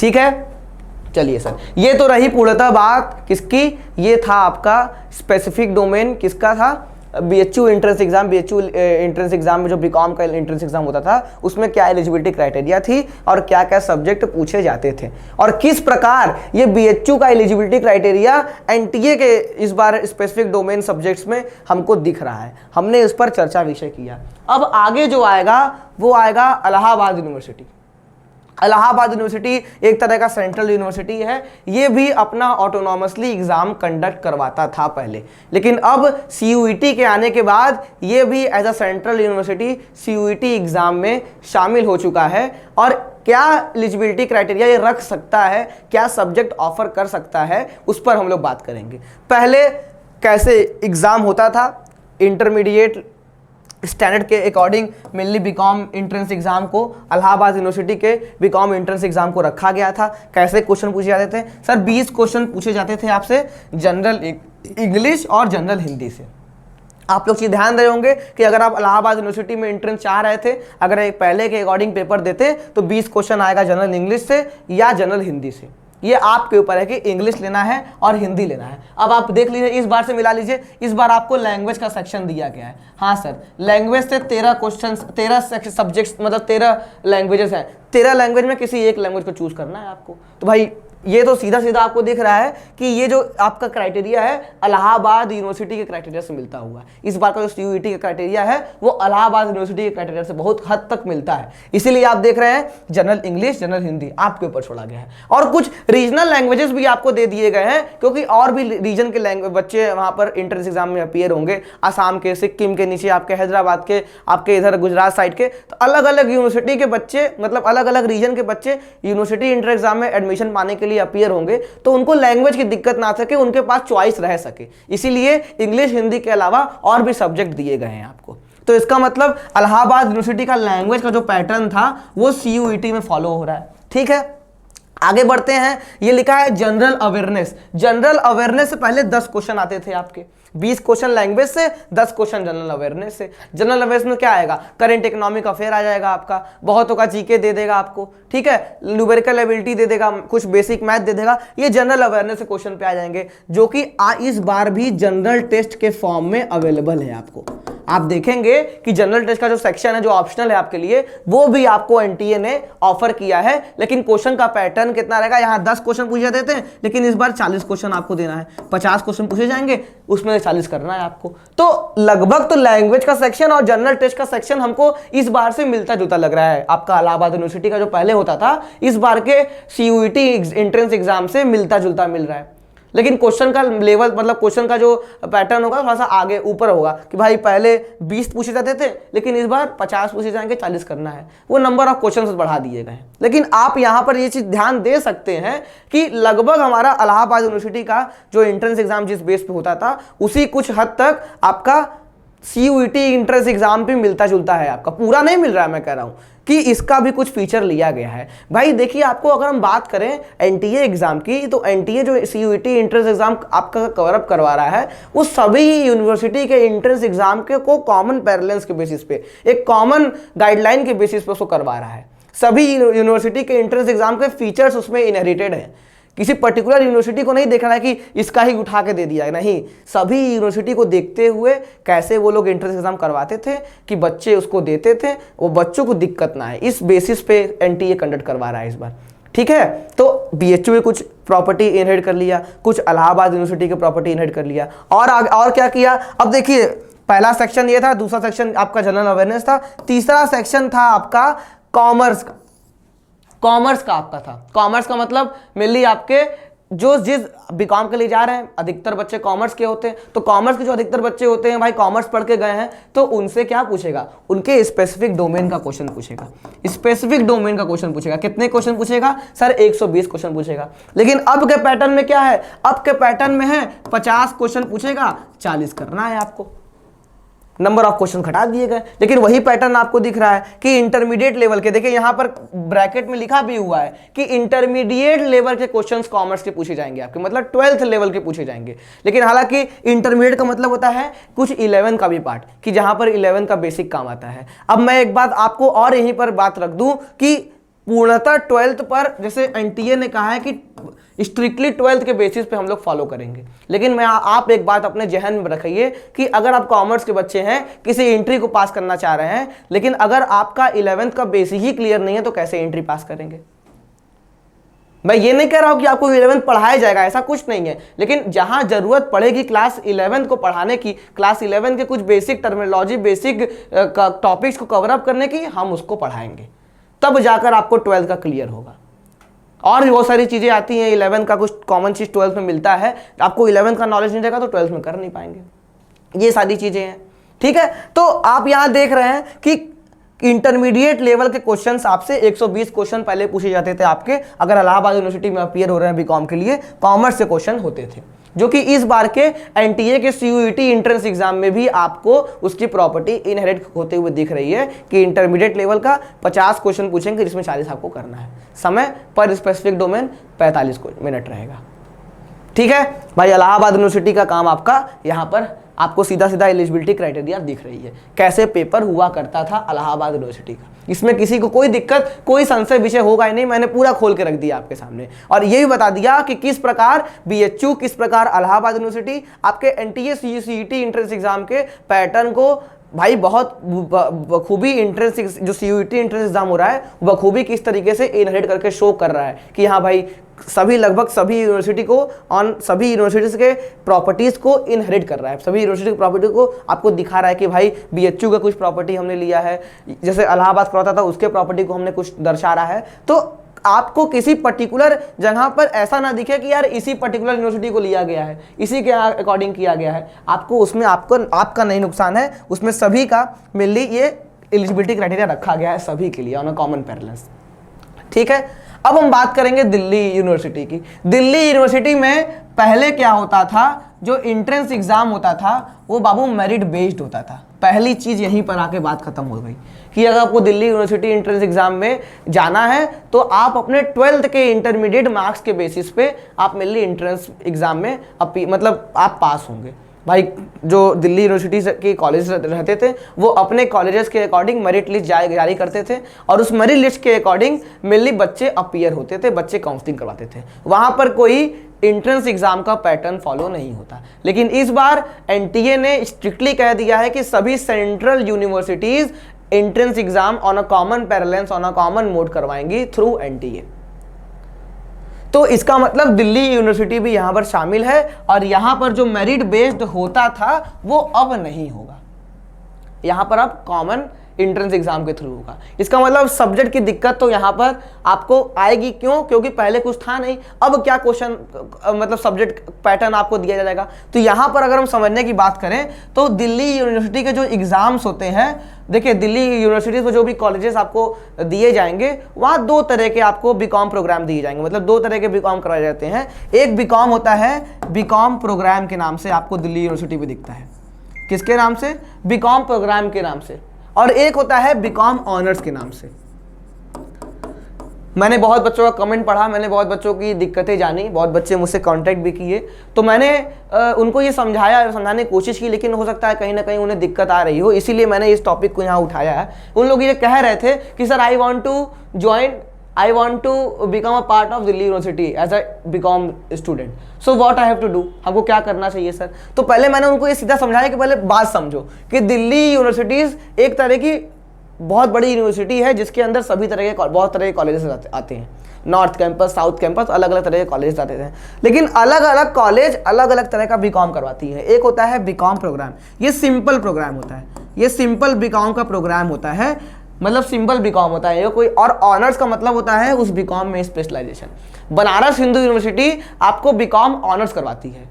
ठीक है, चलिए सर, ये तो रही पूर्णतः बात किसकी, ये था आपका स्पेसिफिक डोमेन किसका था, BHU entrance exam. BHU entrance exam में जो बीकॉम का एंट्रेंस एग्जाम होता था, उसमें क्या एलिजिबिलिटी क्राइटेरिया थी और क्या क्या सब्जेक्ट पूछे जाते थे, और किस प्रकार ये BHU का एलिजिबिलिटी क्राइटेरिया NTA के इस बार स्पेसिफिक डोमेन सब्जेक्ट्स में हमको दिख रहा है। हमने इस पर चर्चा विषय किया। अब आगे जो आएगा वो आएगा इलाहाबाद यूनिवर्सिटी। इलाहाबाद यूनिवर्सिटी एक तरह का सेंट्रल यूनिवर्सिटी है, ये भी अपना ऑटोनॉमसली एग्जाम कंडक्ट करवाता था पहले, लेकिन अब CUET के आने के बाद ये भी as a central university CUET exam में शामिल हो चुका है। और क्या एलिजिबिलिटी क्राइटेरिया ये रख सकता है, क्या सब्जेक्ट ऑफर कर सकता है, उस पर हम लोग बात करेंगे। पहले कैसे एग्जाम होता था, इंटरमीडिएट स्टैंडर्ड के according mainly BCom entrance exam को इलाहाबाद यूनिवर्सिटी के बीकॉम एंट्रेंस एग्जाम को रखा गया था। कैसे क्वेश्चन पूछे जाते थे सर? 20 क्वेश्चन पूछे जाते थे आपसे जनरल इंग्लिश और जनरल हिंदी से। आप लोग चीज़ ध्यान रहे होंगे कि अगर आप इलाहाबाद यूनिवर्सिटी में एंट्रेंस चाह रहे थे, अगर एक पहले के अकॉर्डिंग पेपर देते तो 20 क्वेश्चन आएगा जनरल इंग्लिश से या जनरल हिंदी से। ये आपके ऊपर है कि इंग्लिश लेना है और हिंदी लेना है। अब आप देख लीजिए, इस बार से मिला लीजिए, इस बार आपको लैंग्वेज का सेक्शन दिया गया है। हाँ सर, लैंग्वेज से 13 क्वेश्चन, 13 सब्जेक्ट्स, मतलब 13 लैंग्वेजेस हैं। 13 लैंग्वेज में किसी एक लैंग्वेज को चूज करना है आपको। तो भाई ये तो सीधा सीधा आपको दिख रहा है कि ये जो आपका क्राइटेरिया है इलाहाबाद यूनिवर्सिटी के क्राइटेरिया से मिलता हुआ है। इस बार का जो सीयूईटी का क्राइटेरिया है वो इलाहाबाद यूनिवर्सिटी के क्राइटेरिया से बहुत हद तक मिलता है। इसीलिए आप देख रहे हैं जनरल इंग्लिश, जनरल हिंदी आपके ऊपर छोड़ा गया है। और कुछ रीजनल लैंग्वेजेस भी आपको दे दिए गए हैं, क्योंकि और भी रीजन के लैंग्वेज बच्चे वहां पर एंट्रेंस एग्जाम में अपीयर होंगे। आसाम के, सिक्किम के, नीचे आपके हैदराबाद के, आपके इधर गुजरात साइड के, तो अलग अलग यूनिवर्सिटी के बच्चे, मतलब अलग अलग रीजन के बच्चे यूनिवर्सिटी एंट्रेंस एग्जाम में एडमिशन पाने के लिए अपीयर होंगे। तो उनको लैंग्वेज की दिक्कत ना सके, उनके पास चॉइस रह सके, इसीलिए इंग्लिश हिंदी के अलावा और भी सब्जेक्ट दिए गए हैं आपको। तो इसका मतलब इलाहाबाद यूनिवर्सिटी का लैंग्वेज का जो पैटर्न था वो सीयूईटी में फॉलो हो रहा है। ठीक है, आगे बढ़ते हैं। ये लिखा है जनरल अवेयरनेस। जनरल अवेयरनेस से पहले 10 क्वेश्चन आते थे आपके, 20 क्वेश्चन लैंग्वेज से, 10 क्वेश्चन जनरल अवेयरनेस से। जनरल अवेयरनेस में क्या आएगा? करंट इकोनॉमिक अफेयर आ जाएगा आपका, बहुतों का जीके दे देगा आपको, ठीक है, न्यूमेरिकल एबिलिटी दे देगा, कुछ बेसिक मैथ दे देगा। ये जनरल अवेयरनेस के क्वेश्चन पे आ जाएंगे, जो कि इस बार भी जनरल टेस्ट के फॉर्म में अवेलेबल है आपको। आप देखेंगे कि जनरल टेस्ट का जो सेक्शन है, जो ऑप्शनल है आपके लिए, वो भी आपको एनटीए ने ऑफर किया है। लेकिन क्वेश्चन का पैटर्न कितना रहेगा? यहाँ 10 क्वेश्चन पूछे जाते हैं, लेकिन इस बार 40 क्वेश्चन आपको देना है। 50 क्वेश्चन पूछे जाएंगे, उसमें 40 करना है आपको। तो लगभग तो लैंग्वेज का सेक्शन और जनरल टेस्ट का सेक्शन हमको इस बार से मिलता जुलता लग रहा है। आपका इलाहाबाद यूनिवर्सिटी का जो पहले होता था, इस बार के सीयूईटी एंट्रेंस एग्जाम से मिलता जुलता मिल रहा है। लेकिन क्वेश्चन का लेवल, मतलब क्वेश्चन का जो पैटर्न होगा थोड़ा सा आगे ऊपर होगा कि भाई पहले 20 पूछे जाते थे, लेकिन इस बार 50 पूछे जाएंगे, 40 करना है। वो नंबर ऑफ क्वेश्चन बढ़ा दिए गए। लेकिन आप यहाँ पर ये चीज ध्यान दे सकते हैं कि लगभग हमारा इलाहाबाद यूनिवर्सिटी का जो एंट्रेंस एग्जाम जिस बेस पे होता था, उसी कुछ हद तक आपका सीयूईटी एंट्रेंस एग्जाम पे मिलता जुलता है। आपका पूरा नहीं मिल रहा है, मैं कह रहा हूं कि इसका भी कुछ फीचर लिया गया है। भाई देखिए, आपको अगर हम बात करें एनटीए एग्जाम की, तो एनटीए जो सीयूईटी एंट्रेंस एग्जाम आपका कवर अप करवा रहा है, वो सभी यूनिवर्सिटी के एंट्रेंस एग्जाम के को कॉमन पैरेलल्स के बेसिस पे, एक कॉमन गाइडलाइन के बेसिस पे उसको करवा रहा है। सभी यूनिवर्सिटी के एंट्रेंस एग्जाम के फीचर्स उसमें इनहेरिटेड है। किसी पर्टिकुलर यूनिवर्सिटी को नहीं देखना है कि इसका ही उठा के दे दिया है, नहीं, सभी यूनिवर्सिटी को देखते हुए कैसे वो लोग एंट्रेंस एग्जाम करवाते थे कि बच्चे उसको देते थे, वो बच्चों को दिक्कत ना है, इस बेसिस पे एनटीए कंडक्ट करवा रहा है इस बार। ठीक है, तो बीएचयू में कुछ प्रॉपर्टी इनहेरिट कर लिया, कुछ इलाहाबाद यूनिवर्सिटी के प्रॉपर्टी इनहेरिट कर लिया, और क्या किया? अब देखिए, पहला सेक्शन ये था, दूसरा सेक्शन आपका जनरल अवेयरनेस था, तीसरा सेक्शन था आपका कॉमर्स का। कॉमर्स का आपका था, कॉमर्स का मतलब मेनली आपके जो जिस बीकॉम के लिए जा रहे हैं, अधिकतर बच्चे कॉमर्स के होते हैं। तो कॉमर्स के जो अधिकतर बच्चे होते हैं भाई, कॉमर्स पढ़ के गए हैं, तो उनसे क्या पूछेगा? उनके स्पेसिफिक डोमेन का क्वेश्चन पूछेगा। स्पेसिफिक डोमेन का क्वेश्चन पूछेगा। कितने क्वेश्चन पूछेगा सर? 120 क्वेश्चन पूछेगा। लेकिन अब के पैटर्न में क्या है? अब के पैटर्न में है 50 क्वेश्चन पूछेगा, 40 करना है आपको। नंबर ऑफ क्वेश्चन घटा दिए गए। लेकिन वही पैटर्न आपको दिख रहा है कि इंटरमीडिएट लेवल के, देखिए यहां पर ब्रैकेट में लिखा भी हुआ है कि इंटरमीडिएट लेवल के क्वेश्चंस कॉमर्स के पूछे जाएंगे आपके, मतलब 12th लेवल के पूछे जाएंगे। लेकिन हालांकि इंटरमीडिएट का मतलब होता है कुछ 11 का भी पार्ट, कि जहां पर 11 का बेसिक काम आता है। अब मैं एक बात आपको और यहीं पर बात रख दूं कि पूर्णतः 12th पर, जैसे एनटीए ने कहा है कि स्ट्रिक्टली 12th के बेसिस पे हम लोग फॉलो करेंगे। लेकिन मैं आप एक बात अपने जहन में रखिए कि अगर आप कॉमर्स के बच्चे हैं, किसी एंट्री को पास करना चाह रहे हैं, लेकिन अगर आपका 11th का बेसिक ही क्लियर नहीं है, तो कैसे एंट्री पास करेंगे? मैं ये नहीं कह रहा हूं कि आपको 11th पढ़ाया जाएगा, ऐसा कुछ नहीं है। लेकिन जहां जरूरत पड़ेगी क्लास 11th को पढ़ाने की, क्लास 11 के कुछ बेसिक टर्मिनोलॉजी, बेसिक टॉपिक्स को कवर अप करने की, हम उसको पढ़ाएंगे, तब जाकर आपको 12th का क्लियर होगा। और भी बहुत सारी चीजें आती हैं, 11 का कुछ कॉमन चीज 12th में मिलता है, आपको 11 का नॉलेज नहीं रहेगा तो 12th में कर नहीं पाएंगे। ये सारी चीजें हैं, ठीक है। तो आप यहां देख रहे हैं कि इंटरमीडिएट लेवल के क्वेश्चंस आपसे 120 क्वेश्चन पहले पूछे जाते थे आपके, अगर इलाहाबाद यूनिवर्सिटी में अपीयर हो रहे हैं बीकॉम के लिए, कॉमर्स से क्वेश्चन होते थे। जो कि इस बार के एनटीए के सीयूईटी एंट्रेंस एग्जाम में भी आपको उसकी प्रॉपर्टी इनहेरिट होते हुए दिख रही है कि इंटरमीडिएट लेवल का 50 क्वेश्चन पूछेंगे जिसमें 40 आपको करना है। समय पर स्पेसिफिक डोमेन 45 मिनट रहेगा। ठीक है भाई, इलाहाबाद यूनिवर्सिटी का काम आपका यहाँ पर आपको सीधा सीधा एलिजिबिलिटी क्राइटेरिया दिख रही है, कैसे पेपर हुआ करता था इलाहाबाद यूनिवर्सिटी का। इसमें किसी को कोई दिक्कत, कोई संशय विषय होगा ही नहीं, मैंने पूरा खोल के रख दिया आपके सामने और ये भी बता दिया कि किस प्रकार बीएचयू, किस प्रकार इलाहाबाद यूनिवर्सिटी आपके एनटीए सीईटी एंट्रेंस एग्जाम के पैटर्न को भाई बहुत बखूबी एंट्रेंस जो सीयूईटी एंट्रेंस एग्जाम हो रहा है बखूबी किस तरीके से इनहेरिट करके शो कर रहा है कि हाँ भाई सभी लगभग सभी यूनिवर्सिटी को सभी यूनिवर्सिटीज के प्रॉपर्टीज को इनहेरिट कर रहा है, सभी यूनिवर्सिटी की प्रॉपर्टी को आपको दिखा रहा है कि भाई बीएचयू का कुछ प्रॉपर्टी हमने लिया है, जैसे इलाहाबाद करवाता था उसके प्रॉपर्टी को हमने कुछ दर्शा रहा है। तो आपको किसी पर्टिकुलर जगह पर ऐसा ना दिखे कि यार इसी पर्टिकुलर यूनिवर्सिटी को लिया गया है, इसी के अकॉर्डिंग किया गया है, आपको उसमें आपका नहीं नुकसान है, उसमें सभी का मेनली ये एलिजिबिलिटी क्राइटेरिया रखा गया है सभी के लिए ऑन अ कॉमन पैरेलल्स। ठीक है, अब हम बात करेंगे दिल्ली यूनिवर्सिटी की। दिल्ली यूनिवर्सिटी में पहले क्या होता था, जो एंट्रेंस एग्जाम होता था वो बाबू मेरिट बेस्ड होता था। पहली चीज यहीं पर आके बात खत्म हो गई कि अगर आपको दिल्ली यूनिवर्सिटी एंट्रेंस एग्जाम में जाना है तो आप अपने 12th के इंटरमीडिएट मार्क्स के बेसिस पे आप मेनली एंट्रेंस एग्जाम में मतलब आप पास होंगे। भाई जो दिल्ली यूनिवर्सिटी के कॉलेज रहते थे वो अपने कॉलेजेस के अकॉर्डिंग मेरिट लिस्ट जारी करते थे और उस मेरिट लिस्ट के अकॉर्डिंग मेनली बच्चे अपीयर होते थे, बच्चे काउंसलिंग करवाते थे। वहाँ पर कोई एंट्रेंस एग्जाम का पैटर्न फॉलो नहीं होता। लेकिन इस बार एनटीए ने स्ट्रिक्टली कह दिया है कि सभी central universities entrance exam on a common parallels on a common mode करवाएंगी थ्रू एनटीए। तो इसका मतलब दिल्ली यूनिवर्सिटी भी यहां पर शामिल है और यहां पर जो मेरिट बेस्ड होता था वो अब नहीं होगा, यहां पर अब कॉमन एंट्रेंस एग्जाम के थ्रू होगा। इसका मतलब सब्जेक्ट की दिक्कत तो यहां पर आपको आएगी, क्यों? क्योंकि पहले कुछ था नहीं, अब क्या क्वेश्चन मतलब सब्जेक्ट पैटर्न आपको दिया जाएगा। तो यहां पर अगर हम समझने की बात करें तो दिल्ली यूनिवर्सिटी के जो एग्जाम्स होते हैं, देखिए दिल्ली यूनिवर्सिटीज में जो भी कॉलेजेस आपको दिए जाएंगे वहाँ दो तरह के आपको बीकॉम प्रोग्राम दिए जाएंगे, मतलब दो तरह के बीकॉम करवाए जाते हैं। एक बीकॉम होता है बीकॉम प्रोग्राम के नाम से, आपको दिल्ली यूनिवर्सिटी में दिखता है, किसके नाम से? बीकॉम प्रोग्राम के नाम से। और एक होता है बीकॉम ऑनर्स के नाम से। मैंने बहुत बच्चों का कमेंट पढ़ा, मैंने बहुत बच्चों की दिक्कतें जानी, बहुत बच्चे मुझसे कांटेक्ट भी किए, तो मैंने उनको ये समझाने की कोशिश की, लेकिन हो सकता है कहीं ना कहीं उन्हें दिक्कत आ रही हो, इसीलिए मैंने इस टॉपिक को यहाँ उठाया है। उन लोग ये कह रहे थे कि sir I want to become a part of Delhi university as a BCom student, so what I have to do, हमको क्या करना चाहिए सर? तो पहले मैंने उनको ये सीधा समझाया कि पहले बात समझो कि दिल्ली यूनिवर्सिटीज एक तरह की बहुत बड़ी यूनिवर्सिटी है जिसके अंदर सभी तरह के बहुत तरह के कॉलेजेस आते हैं, नॉर्थ कैंपस, साउथ कैंपस, अलग अलग तरह के कॉलेज आते हैं, लेकिन अलग अलग कॉलेज अलग अलग तरह का बीकॉम करवाती है। एक होता है बीकॉम प्रोग्राम, ये सिंपल प्रोग्राम होता है, ये सिंपल बीकॉम का प्रोग्राम होता है, मतलब सिंपल बीकॉम होता है ये कोई, और ऑनर्स का मतलब होता है उस बीकॉम में स्पेशलाइजेशन। बनारस हिंदू यूनिवर्सिटी आपको बीकॉम ऑनर्स करवाती है,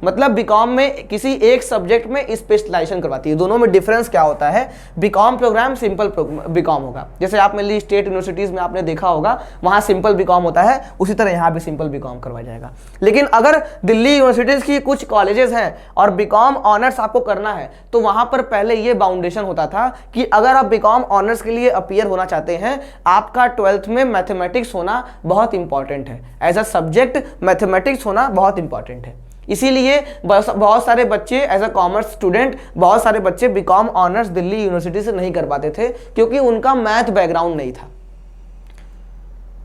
मतलब बीकॉम में किसी एक सब्जेक्ट में स्पेशलाइजेशन करवाती है। दोनों में डिफरेंस क्या होता है? बीकॉम प्रोग्राम सिंपल बीकॉम होगा, जैसे आप मेनली स्टेट यूनिवर्सिटीज में आपने देखा होगा वहां सिंपल बीकॉम होता है, उसी तरह यहाँ भी सिंपल बीकॉम करवाया जाएगा। लेकिन अगर दिल्ली यूनिवर्सिटीज की कुछ कॉलेजेस हैं और बीकॉम ऑनर्स आपको करना है तो वहां पर पहले ये बाउंडेशन होता था कि अगर आप बीकॉम ऑनर्स के लिए अपीयर होना चाहते हैं, आपका 12th में मैथमेटिक्स होना बहुत इंपॉर्टेंट है, एज अ सब्जेक्ट मैथमेटिक्स होना बहुत इंपॉर्टेंट है। इसीलिए बहुत सारे बच्चे एज अ कॉमर्स स्टूडेंट, बहुत सारे बच्चे बीकॉम ऑनर्स दिल्ली यूनिवर्सिटी से नहीं कर पाते थे क्योंकि उनका मैथ बैकग्राउंड नहीं था,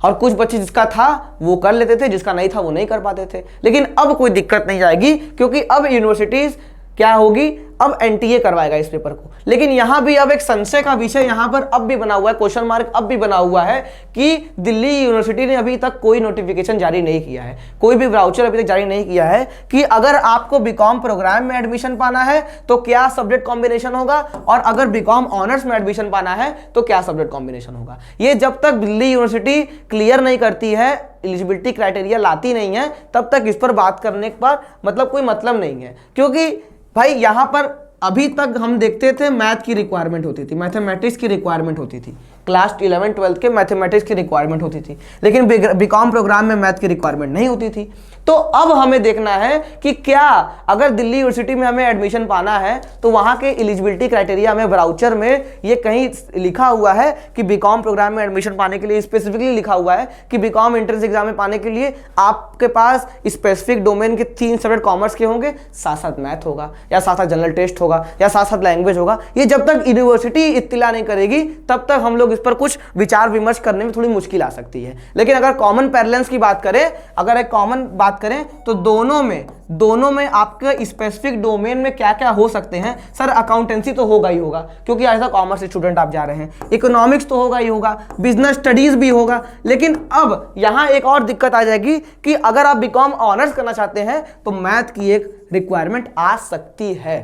और कुछ बच्चे जिसका था वो कर लेते थे, जिसका नहीं था वो नहीं कर पाते थे। लेकिन अब कोई दिक्कत नहीं आएगी क्योंकि अब यूनिवर्सिटीज क्या होगी, अब एनटीए करवाएगा इस पेपर को। लेकिन यहां भी अब एक संशय का विषय यहां पर अब भी बना हुआ है, क्वेश्चन मार्क अब भी बना हुआ है कि दिल्ली यूनिवर्सिटी ने अभी तक कोई नोटिफिकेशन जारी नहीं किया है, कोई भी ब्राउचर अभी तक जारी नहीं किया है कि अगर आपको बीकॉम प्रोग्राम में एडमिशन पाना है तो क्या सब्जेक्ट कॉम्बिनेशन होगा, और अगर बीकॉम ऑनर्स में एडमिशन पाना है तो क्या सब्जेक्ट कॉम्बिनेशन होगा। ये जब तक दिल्ली यूनिवर्सिटी क्लियर नहीं करती है, एलिजिबिलिटी क्राइटेरिया लाती नहीं है, तब तक इस पर बात करने पर मतलब कोई मतलब नहीं है। क्योंकि भाई यहां पर अभी तक हम देखते थे मैथ की रिक्वायरमेंट होती थी, मैथमेटिक्स की रिक्वायरमेंट होती थी, क्लास 11 12 के मैथमेटिक्स की रिक्वायरमेंट होती थी, लेकिन बीकॉम प्रोग्राम में मैथ की रिक्वायरमेंट नहीं होती थी। तो अब हमें देखना है कि क्या अगर दिल्ली यूनिवर्सिटी में हमें एडमिशन पाना है तो वहां के एलिजिबिलिटी क्राइटेरिया में ब्राउचर में ये कहीं लिखा हुआ है कि बीकॉम प्रोग्राम में एडमिशन पाने के लिए स्पेसिफिकली लिखा हुआ है कि बीकॉम एंट्रेंस एग्जाम में पाने के लिए आपके पास स्पेसिफिक डोमेन के 3 सब्जेक्ट कॉमर्स के होंगे, साथ साथ मैथ होगा या साथ साथ जनरल टेस्ट होगा या साथ साथ लैंग्वेज होगा। ये जब तक यूनिवर्सिटी इत्तिला नहीं करेगी तब तक हम लोग इस पर कुछ विचार विमर्श करने में थोड़ी मुश्किल आ सकती है। लेकिन अगर कॉमन पैरेलल्स की बात करें, अगर एक कॉमन बात करें तो दोनों में आपके स्पेसिफिक डोमेन में क्या क्या हो सकते हैं। सर अकाउंटेंसी तो होगा ही होगा क्योंकि ऐसा कॉमर्स स्टूडेंट आप जा रहे हैं, इकोनॉमिक्स तो होगा ही होगा, बिजनेस स्टडीज भी होगा। लेकिन अब यहां एक और दिक्कत आ जाएगी कि अगर आप बीकॉम ऑनर्स करना चाहते हैं तो मैथ की एक रिक्वायरमेंट आ सकती है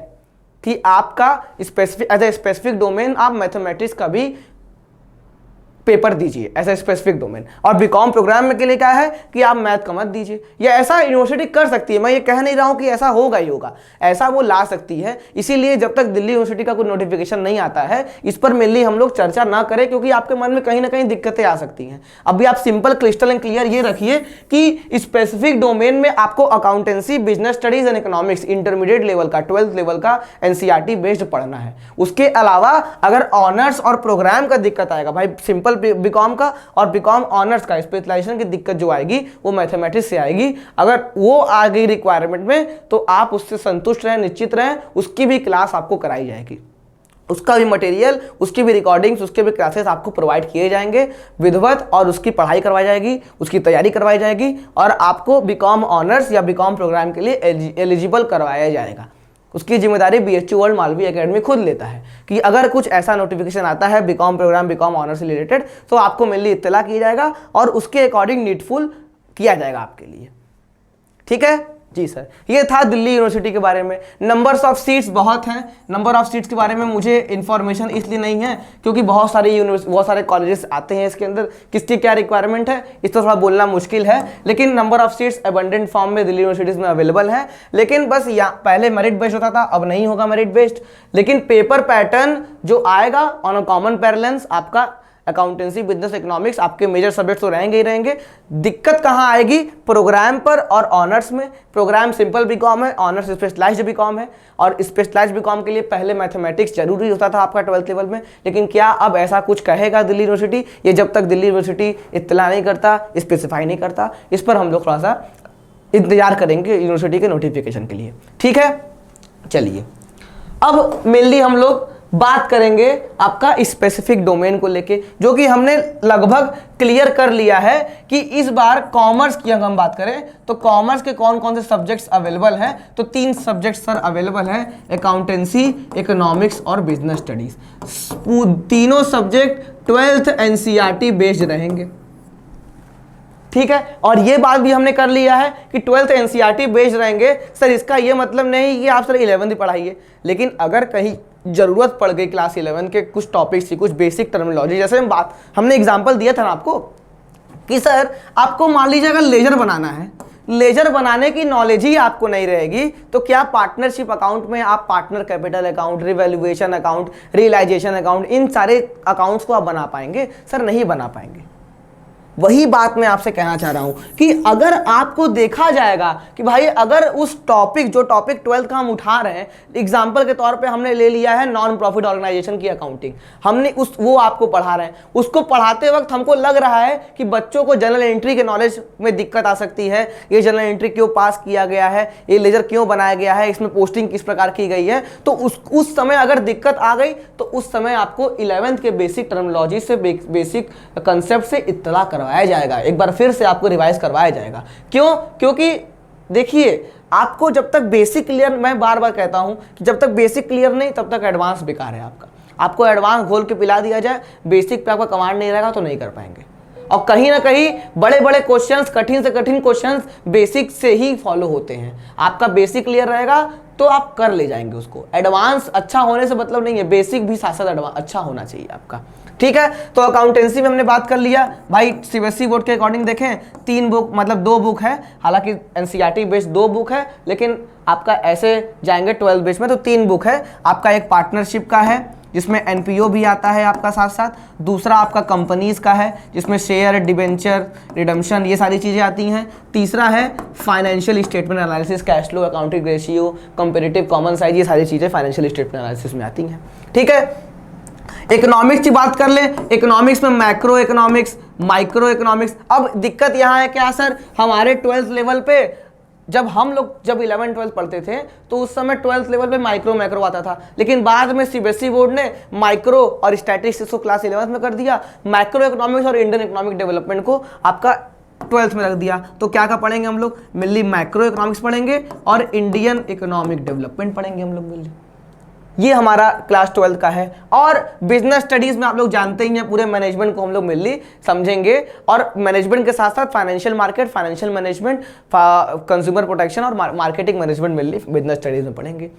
कि आपका स्पेसिफिक डोमेन आप मैथमेटिक्स का भी पेपर दीजिए ऐसा स्पेसिफिक डोमेन, और बीकॉम प्रोग्राम में के लिए क्या है कि आप मैथ का मत दीजिए। या ऐसा यूनिवर्सिटी कर सकती है, मैं ये कह नहीं रहा हूं कि ऐसा होगा ही होगा, ऐसा वो ला सकती है। इसीलिए जब तक दिल्ली यूनिवर्सिटी का कोई नोटिफिकेशन नहीं आता है इस पर मेनली हम लोग चर्चा ना करें, क्योंकि आपके मन में कहीं ना कहीं दिक्कतें आ सकती हैं। अभी आप सिंपल क्रिस्टल एंड क्लियर ये रखिए कि स्पेसिफिक डोमेन में आपको accountancy, business studies and economics intermediate level का, 12th लेवल का एनसीईआरटी बेस्ड पढ़ना है। उसके अलावा अगर ऑनर्स और प्रोग्राम का दिक्कत आएगा, भाई सिंपल बीकॉम का और बीकॉम ऑनर्स का स्पेशलाइजेशन की दिक्कत जो आएगी वो मैथमेटिक्स से आएगी। अगर वो आ गई रिक्वायरमेंट में तो आप उससे संतुष्ट रहें, निश्चित रहें, उसकी भी क्लास आपको कराई जाएगी, उसका भी मटेरियल, उसकी भी रिकॉर्डिंग्स, उसके भी क्लासेस आपको प्रोवाइड किए जाएंगे विधिवत, और उसकी पढ़ाई करवाई जाएगी, उसकी तैयारी करवाई जाएगी और आपको बीकॉम ऑनर्स या बीकॉम प्रोग्राम के लिए एलिजिबल करवाया जाएगा। उसकी जिम्मेदारी बीएचयू वर्ल्ड मालवीय एकेडमी खुद लेता है कि अगर कुछ ऐसा नोटिफिकेशन आता है बीकॉम प्रोग्राम, बीकॉम ऑनर्स से रिलेटेड, तो आपको मेनली इत्तला किया जाएगा और उसके अकॉर्डिंग नीडफुल किया जाएगा आपके लिए। ठीक है जी सर, ये था दिल्ली यूनिवर्सिटी के बारे में। नंबर्स ऑफ सीट्स बहुत हैं। नंबर ऑफ सीट्स के बारे में मुझे इन्फॉर्मेशन इसलिए नहीं है क्योंकि बहुत सारे कॉलेजेस आते हैं इसके अंदर, किसकी क्या रिक्वायरमेंट है इस तो थोड़ा बोलना मुश्किल है। लेकिन number of seats abundant form में दिल्ली यूनिवर्सिटीज में अवेलेबल है। लेकिन बस यहाँ पहले मेरिट बेस्ड होता था, अब नहीं होगा मेरिट बेस्ड। लेकिन पेपर पैटर्न जो आएगा ऑन अ कॉमन पैरेलल्स, आपका अकाउंटेंसी, बिजनेस, इकोनॉमिक्स आपके मेजर सब्जेक्ट्स तो रहेंगे ही रहेंगे। दिक्कत कहाँ आएगी? प्रोग्राम पर और ऑनर्स में। प्रोग्राम सिंपल बीकॉम है, ऑनर्स स्पेशलाइज्ड बीकॉम है, और स्पेशलाइज्ड बीकॉम के लिए पहले मैथमेटिक्स जरूरी होता था आपका 12th लेवल में। लेकिन क्या अब ऐसा कुछ कहेगा दिल्ली यूनिवर्सिटी? ये जब तक दिल्ली यूनिवर्सिटी इत्तला नहीं करता, स्पेसिफाई नहीं करता, इस पर हम लोग थोड़ा सा इंतजार करेंगे यूनिवर्सिटी के नोटिफिकेशन के लिए। ठीक है, चलिए अब मेनली हम लोग बात करेंगे आपका स्पेसिफिक डोमेन को लेके, जो कि हमने लगभग क्लियर कर लिया है कि इस बार कॉमर्स की अगर हम बात करें तो कॉमर्स के कौन कौन से सब्जेक्ट्स अवेलेबल हैं। तो 3 सब्जेक्ट्स सर अवेलेबल हैं, अकाउंटेंसी, इकोनॉमिक्स और बिजनेस स्टडीज। तीनों सब्जेक्ट 12th एनसीईआरटी बेस्ड रहेंगे। ठीक है, और ये बात भी हमने कर लिया है कि 12th एनसीईआरटी बेस्ड रहेंगे। सर इसका ये मतलब नहीं कि आप सर 11th ही पढ़ाइए, लेकिन अगर कहीं जरूरत पड़ गई क्लास 11 के कुछ टॉपिक्स की, कुछ बेसिक टर्मिनोलॉजी, जैसे हमने एग्जांपल दिया था ना आपको कि सर आपको मान लीजिए अगर लेजर बनाना है, लेजर बनाने की नॉलेज ही आपको नहीं रहेगी तो क्या पार्टनरशिप अकाउंट में आप partner capital account, revaluation account, realisation account, इन सारे अकाउंट्स को आप बना पाएंगे? सर नहीं बना पाएंगे। वही बात मैं आपसे कहना चाह रहा हूं कि अगर आपको देखा जाएगा कि भाई अगर उस टॉपिक, जो टॉपिक 12th का हम उठा रहे हैं, एग्जांपल के तौर पे हमने ले लिया है नॉन प्रॉफिट ऑर्गेनाइजेशन की अकाउंटिंग, हमने वो आपको पढ़ा रहे हैं, उसको पढ़ाते वक्त हमको लग रहा है कि बच्चों को जनरल एंट्री के नॉलेज में दिक्कत आ सकती है, ये जनरल एंट्री क्यों पास किया गया है, ये लेजर क्यों बनाया गया है, इसमें पोस्टिंग किस प्रकार की गई है, तो उस समय अगर दिक्कत आ गई तो उस समय आपको 11th के बेसिक टर्मिनोलॉजी से, बेसिक कंसेप्ट से इत्तला करवाया जाएगा, एक बार फिर से आपको रिवाइज करवाया जाएगा। क्यों? क्योंकि देखिए आपको जब तक बेसिक क्लियर, मैं बार बार कहता हूं कि जब तक बेसिक क्लियर नहीं तब तक एडवांस बेकार है आपका। आपको एडवांस घोल के पिला दिया जाए, बेसिक पे आपका कमांड नहीं रहेगा तो नहीं कर पाएंगे। और कहीं ना कहीं बड़े बड़े क्वेश्चंस, कठिन से कठिन क्वेश्चंस बेसिक से ही फॉलो होते हैं। आपका बेसिक क्लियर रहेगा तो आप कर ले जाएंगे उसको। एडवांस अच्छा होने से मतलब नहीं है, बेसिक भी साथ साथ अच्छा होना चाहिए आपका। ठीक है, तो अकाउंटेंसी में हमने बात कर लिया भाई। सीबीएसई बोर्ड के अकॉर्डिंग देखें 3 बुक मतलब 2 बुक है, हालांकि एनसीईआरटी बेस्ड 2 बुक है, लेकिन आपका ऐसे जाएंगे 12 बेस में तो 3 बुक है। आपका एक पार्टनरशिप का है जिसमें एनपीओ भी आता है आपका साथ साथ, दूसरा आपका कंपनीज का है जिसमें शेयर, डिबेंचर, रिडम्पशन, ये सारी चीज़ें आती हैं। तीसरा है financial statement analysis, cash flow, accounting ratio, comparative common size, ये सारी चीज़ें फाइनेंशियल स्टेटमेंट एनालिसिस में आती हैं। ठीक है, इकोनॉमिक्स की बात कर ले। इकोनॉमिक्स में मैक्रो इकोनॉमिक्स, माइक्रो इकोनॉमिक्स। अब दिक्कत यहाँ है क्या सर, हमारे 12th लेवल पे जब हम लोग जब 11 12 पढ़ते थे तो उस समय 12th लेवल पे माइक्रो मैक्रो आता था, लेकिन बाद में सीबीएसई बोर्ड ने माइक्रो और स्टैटिस्टिक्स को क्लास 11th में कर दिया, मैक्रो इकोनॉमिक्स और इंडियन इकोनॉमिक डेवलपमेंट को आपका 12th में रख दिया। तो क्या क्या पढ़ेंगे हम लोग, मिली मैक्रो इकोनॉमिक्स पढ़ेंगे और इंडियन इकोनॉमिक डेवलपमेंट पढ़ेंगे हम लोग मिली। ये हमारा क्लास 12 का है। और बिजनेस स्टडीज में आप लोग जानते ही हैं, पूरे मैनेजमेंट को हम लोग मिलली समझेंगे, और मैनेजमेंट के साथ साथ financial market, financial management, consumer protection और मार्केटिंग मैनेजमेंट मिलली बिजनेस स्टडीज में पढ़ेंगे।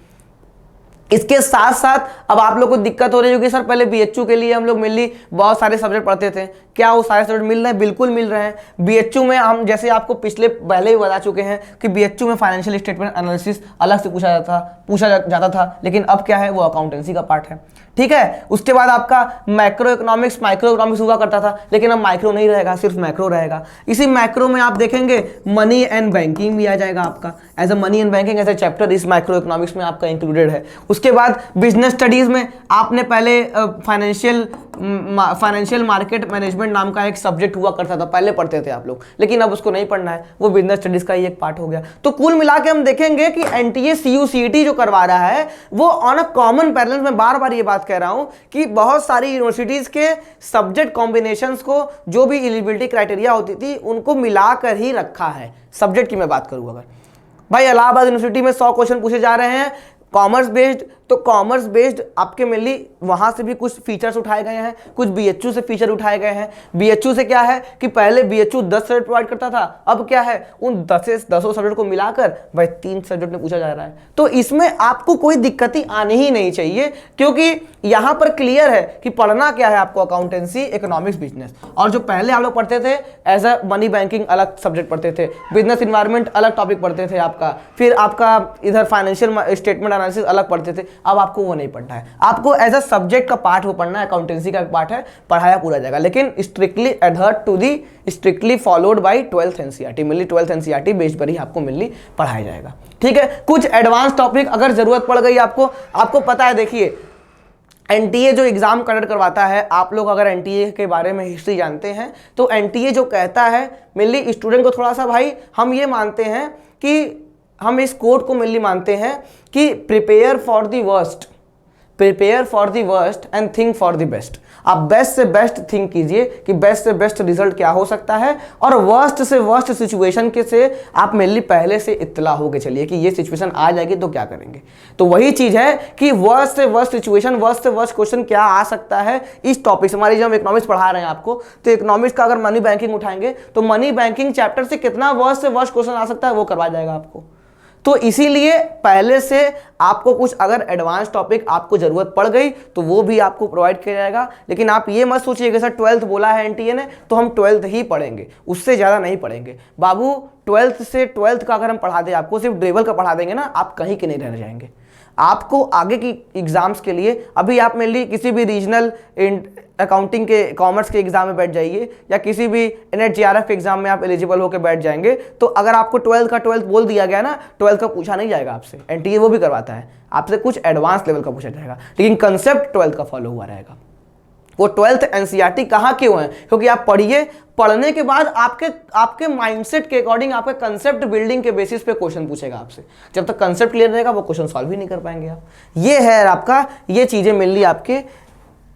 इसके साथ साथ अब आप लोग को दिक्कत हो रही होगी सर, पहले बीएचयू के लिए हम लोग मिलली बहुत सारे सब्जेक्ट पढ़ते थे, क्या वो सारे सब्जेक्ट मिल रहे हैं? बिल्कुल मिल रहे हैं। बीएचयू में हम जैसे आपको पहले ही बता चुके हैं कि बीएचयू में फाइनेंशियल स्टेटमेंट एनालिसिस अलग से पूछा जाता था, लेकिन अब क्या है, वो अकाउंटेंसी का पार्ट है। ठीक है, उसके बाद आपका मैक्रो इकोनॉमिक्स, माइक्रो इकोनॉमिक्स हुआ करता था, लेकिन अब माइक्रो नहीं रहेगा, सिर्फ मैक्रो रहेगा। इसी मैक्रो में आप देखेंगे मनी एंड बैंकिंग भी आ जाएगा आपका, as a money and banking as a chapter इस माइक्रो इकोनॉमिक्स में आपका इंक्लूडेड है। उसके बाद बिजनेस स्टडीज में आपने पहले फाइनेंशियल मार्केट मैनेजमेंट नाम का एक सब्जेक्ट हुआ करता था, पहले पढ़ते थे आप लोग, लेकिन अब उसको नहीं पढ़ना है, वो बिजनेस स्टडीज का ही एक पार्ट हो गया। तो कुल मिला के हम देखेंगे कि एनटीए सीयूसीईटी जो करवा रहा है वो ऑन अ कॉमन पैरेलल, में बार बार ये बात कह रहा हूं कि बहुत सारी यूनिवर्सिटीज के सब्जेक्ट कॉम्बिनेशंस को, जो भी एलिजिबिलिटी क्राइटेरिया होती थी उनको मिलाकर ही रखा है। सब्जेक्ट की मैं बात करूं, अगर भाई इलाहाबाद यूनिवर्सिटी में 100 क्वेश्चन पूछे जा रहे हैं कॉमर्स बेस्ड, तो कॉमर्स बेस्ड आपके मेनली वहां से भी कुछ फीचर्स उठाए गए हैं, कुछ बीएचयू से फीचर उठाए गए हैं। बीएचयू से क्या है कि पहले बीएचयू 10 सब्जेक्ट प्रोवाइड करता था, अब क्या है उन 10 सब्जेक्ट को मिलाकर भाई 3 सब्जेक्ट में पूछा जा रहा है। तो इसमें आपको कोई दिक्कत ही आनी ही नहीं चाहिए, क्योंकि यहां पर क्लियर है कि पढ़ना क्या है आपको, अकाउंटेंसी, इकोनॉमिक्स, बिजनेस। और जो पहले आप लोग पढ़ते थे एज अ मनी बैंकिंग अलग सब्जेक्ट पढ़ते थे, बिजनेस इन्वायरमेंट अलग टॉपिक पढ़ते थे आपका, फिर आपका इधर फाइनेंशियल स्टेटमेंट एनालिसिस अलग पढ़ते थे, अब आपको वो नहीं पढ़ना है, आपको एज अ सब्जेक्ट का पार्ट वो पढ़ना है, अकाउंटेंसी का पार्ट है, पढ़ाया पूरा जाएगा, लेकिन strictly adhered to the strictly followed by 12th NCERT, मिली 12th एनसीईआरटी बेस पर ही आपको मिली पढ़ाया जाएगा। ठीक है, कुछ एडवांस टॉपिक अगर जरूरत पड़ गई आपको पता है, देखिए एनटीए जो एग्जाम कंडक्ट करवाता है, आप लोग अगर एनटीए के बारे में हिस्ट्री जानते हैं तो एनटीए जो कहता है मेनली स्टूडेंट को थोड़ा सा, भाई हम ये मानते हैं कि हम इस कोड को मेनली मानते हैं कि prepare for the worst and think for the best. आप बेस्ट से बेस्ट थिंक कीजिए कि बेस्ट से बेस्ट रिजल्ट क्या हो सकता है, और वर्स्ट से वर्स्ट सिचुएशन के से आप मेनली पहले से इत्तला होके चलिए कि ये सिचुएशन आ जाएगी तो क्या करेंगे। तो वही चीज है कि वर्स्ट से वर्स्ट सिचुएशन, वर्स्ट से वर्स्ट क्वेश्चन क्या आ सकता है इस टॉपिक से। हमारी जब हम इकोनॉमिक्स पढ़ा रहे हैं आपको, तो इकोनॉमिक्स का अगर मनी बैंकिंग उठाएंगे तो मनी बैंकिंग चैप्टर से कितना वर्स्ट से वर्स्ट क्वेश्चन आ सकता है वो करवा जाएगा आपको। तो इसीलिए पहले से आपको कुछ अगर एडवांस टॉपिक आपको जरूरत पड़ गई तो वो भी आपको प्रोवाइड किया जाएगा, लेकिन आप ये मत सोचिए सर 12th बोला है एनटीए ने तो हम 12th ही पढ़ेंगे, उससे ज़्यादा नहीं पढ़ेंगे बाबू। 12th से 12th का अगर हम पढ़ा दें आपको, सिर्फ ड्रेवल का पढ़ा देंगे ना, आप कहीं के नहीं रह जाएंगे। आपको आगे की एग्जाम्स के लिए, अभी आप मेनली किसी भी रीजनल अकाउंटिंग के कॉमर्स के एग्जाम में बैठ जाइए या किसी भी नेट जेआरएफ के एग्जाम में आप एलिजिबल होकर बैठ जाएंगे, तो अगर आपको 12th का 12th बोल दिया गया ना, 12th का पूछा नहीं जाएगा आपसे, एनटीए वो भी करवाता है, आपसे कुछ एडवांस लेवल का पूछा जाएगा, लेकिन कंसेप्ट 12th का फॉलो हुआ रहेगा। वो 12th एनसीईआरटी कहाँ क्यों है, क्योंकि आप पढ़िए, पढ़ने के बाद आपके माइंडसेट के अकॉर्डिंग आपके कंसेप्ट बिल्डिंग के बेसिस पे क्वेश्चन पूछेगा आपसे। जब तक कंसेप्ट क्लियर रहेगा वो क्वेश्चन सॉल्व ही नहीं कर पाएंगे आप। ये है आपका, ये चीजें मिल आपके,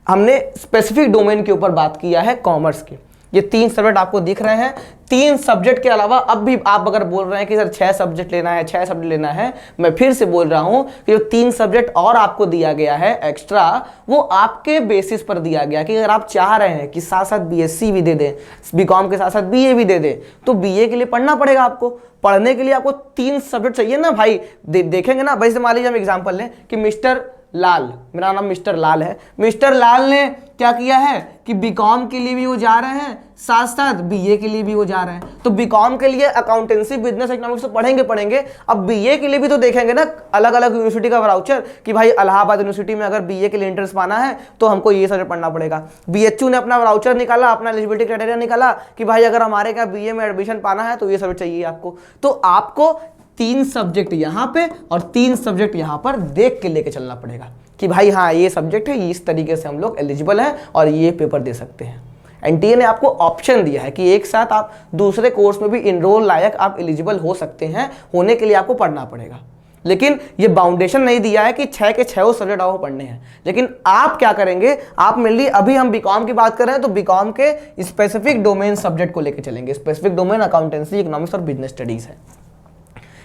हमने स्पेसिफिक डोमेन के ऊपर बात किया है कॉमर्स की। ये 3 सब्जेक्ट आपको दिख रहे हैं। 3 सब्जेक्ट के अलावा अब भी आप अगर बोल रहे हैं कि सर 6 सब्जेक्ट लेना है, 6 सब्जेक्ट लेना है, मैं फिर से बोल रहा हूं कि जो 3 सब्जेक्ट और आपको दिया गया है एक्स्ट्रा, वो आपके बेसिस पर दिया गया कि अगर आप चाह रहे हैं कि साथ साथ बीएससी भी दे दें, बीकॉम के साथ साथ बीए भी दे दें, तो बीए के लिए पढ़ना पड़ेगा आपको। पढ़ने के लिए आपको 3 सब्जेक्ट चाहिए ना भाई। देखेंगे ना, वैसे मान लीजिए हम एग्जाम्पल लें कि मिस्टर लाल, मेरा नाम मिस्टर लाल है। मिस्टर लाल ने क्या किया है कि बीकॉम के लिए भी वो जा रहे हैं, साथ साथ बीए के लिए भी वो जा रहे हैं। तो बीकॉम के लिए अकाउंटेंसी बिजनेस इकोनॉमिक्स तो पढ़ेंगे, अब बीए के लिए भी तो देखेंगे ना अलग अलग यूनिवर्सिटी का वाउचर कि भाई इलाहाबाद यूनिवर्सिटी में अगर बीए के लिए एंट्रेंस पाना है तो हमको ये सब्जेक्ट पढ़ना पड़ेगा। बीएचयू ने अपना वाउचर निकाला, अपना एलिजिबिलिटी क्राइटेरिया निकाला कि भाई अगर हमारे क्या बीए में एडमिशन पाना है तो ये सब्जेक्ट चाहिए आपको। तो आपको 3 सब्जेक्ट यहाँ पे और 3 सब्जेक्ट यहाँ पर देख के लेके चलना पड़ेगा कि भाई हाँ ये सब्जेक्ट है, इस तरीके से हम लोग एलिजिबल हैं और ये पेपर दे सकते हैं। एनटीए ने आपको ऑप्शन दिया है कि एक साथ आप दूसरे कोर्स में भी इनरोल लायक आप एलिजिबल हो सकते हैं, होने के लिए आपको पढ़ना पड़ेगा। लेकिन ये बाउंडेशन नहीं दिया है कि 6 के 6 सब्जेक्ट आपको पढ़ने हैं। लेकिन आप क्या करेंगे, आप मेनली अभी हम बीकॉम की बात कर रहे हैं तो बीकॉम के स्पेसिफिक डोमेन सब्जेक्ट को लेकर चलेंगे। स्पेसिफिक डोमेन अकाउंटेंसी, इकोनॉमिक्स और बिजनेस स्टडीज है।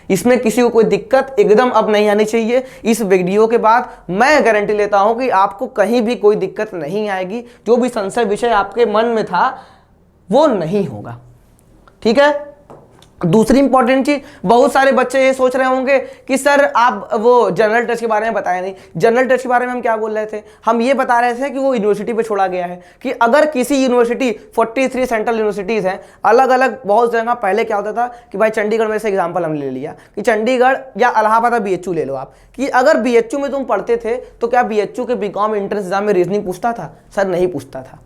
इसमें किसी को कोई दिक्कत एकदम अब नहीं आनी चाहिए। इस वीडियो के बाद मैं गारंटी लेता हूं कि आपको कहीं भी कोई दिक्कत नहीं आएगी। जो भी संशय विषय आपके मन में था वो नहीं होगा, ठीक है। दूसरी इंपॉर्टेंट चीज, बहुत सारे बच्चे ये सोच रहे होंगे कि सर आप वो जनरल टेस्ट के बारे में बताया नहीं। जनरल टेस्ट के बारे में हम क्या बोल रहे थे, हम ये बता रहे थे कि वो यूनिवर्सिटी पे छोड़ा गया है कि अगर किसी यूनिवर्सिटी 43 सेंट्रल यूनिवर्सिटीज हैं अलग अलग बहुत जगह। पहले क्या होता था कि भाई चंडीगढ़ में से एग्जाम्पल हम ले लिया कि चंडीगढ़ या इलाहाबाद या बीएचयू ले लो आप, कि अगर बीएचयू में तुम पढ़ते थे तो क्या बीएचयू के बीकॉम एंट्रेंस एग्जाम में रीजनिंग पूछता था? सर नहीं पूछता था।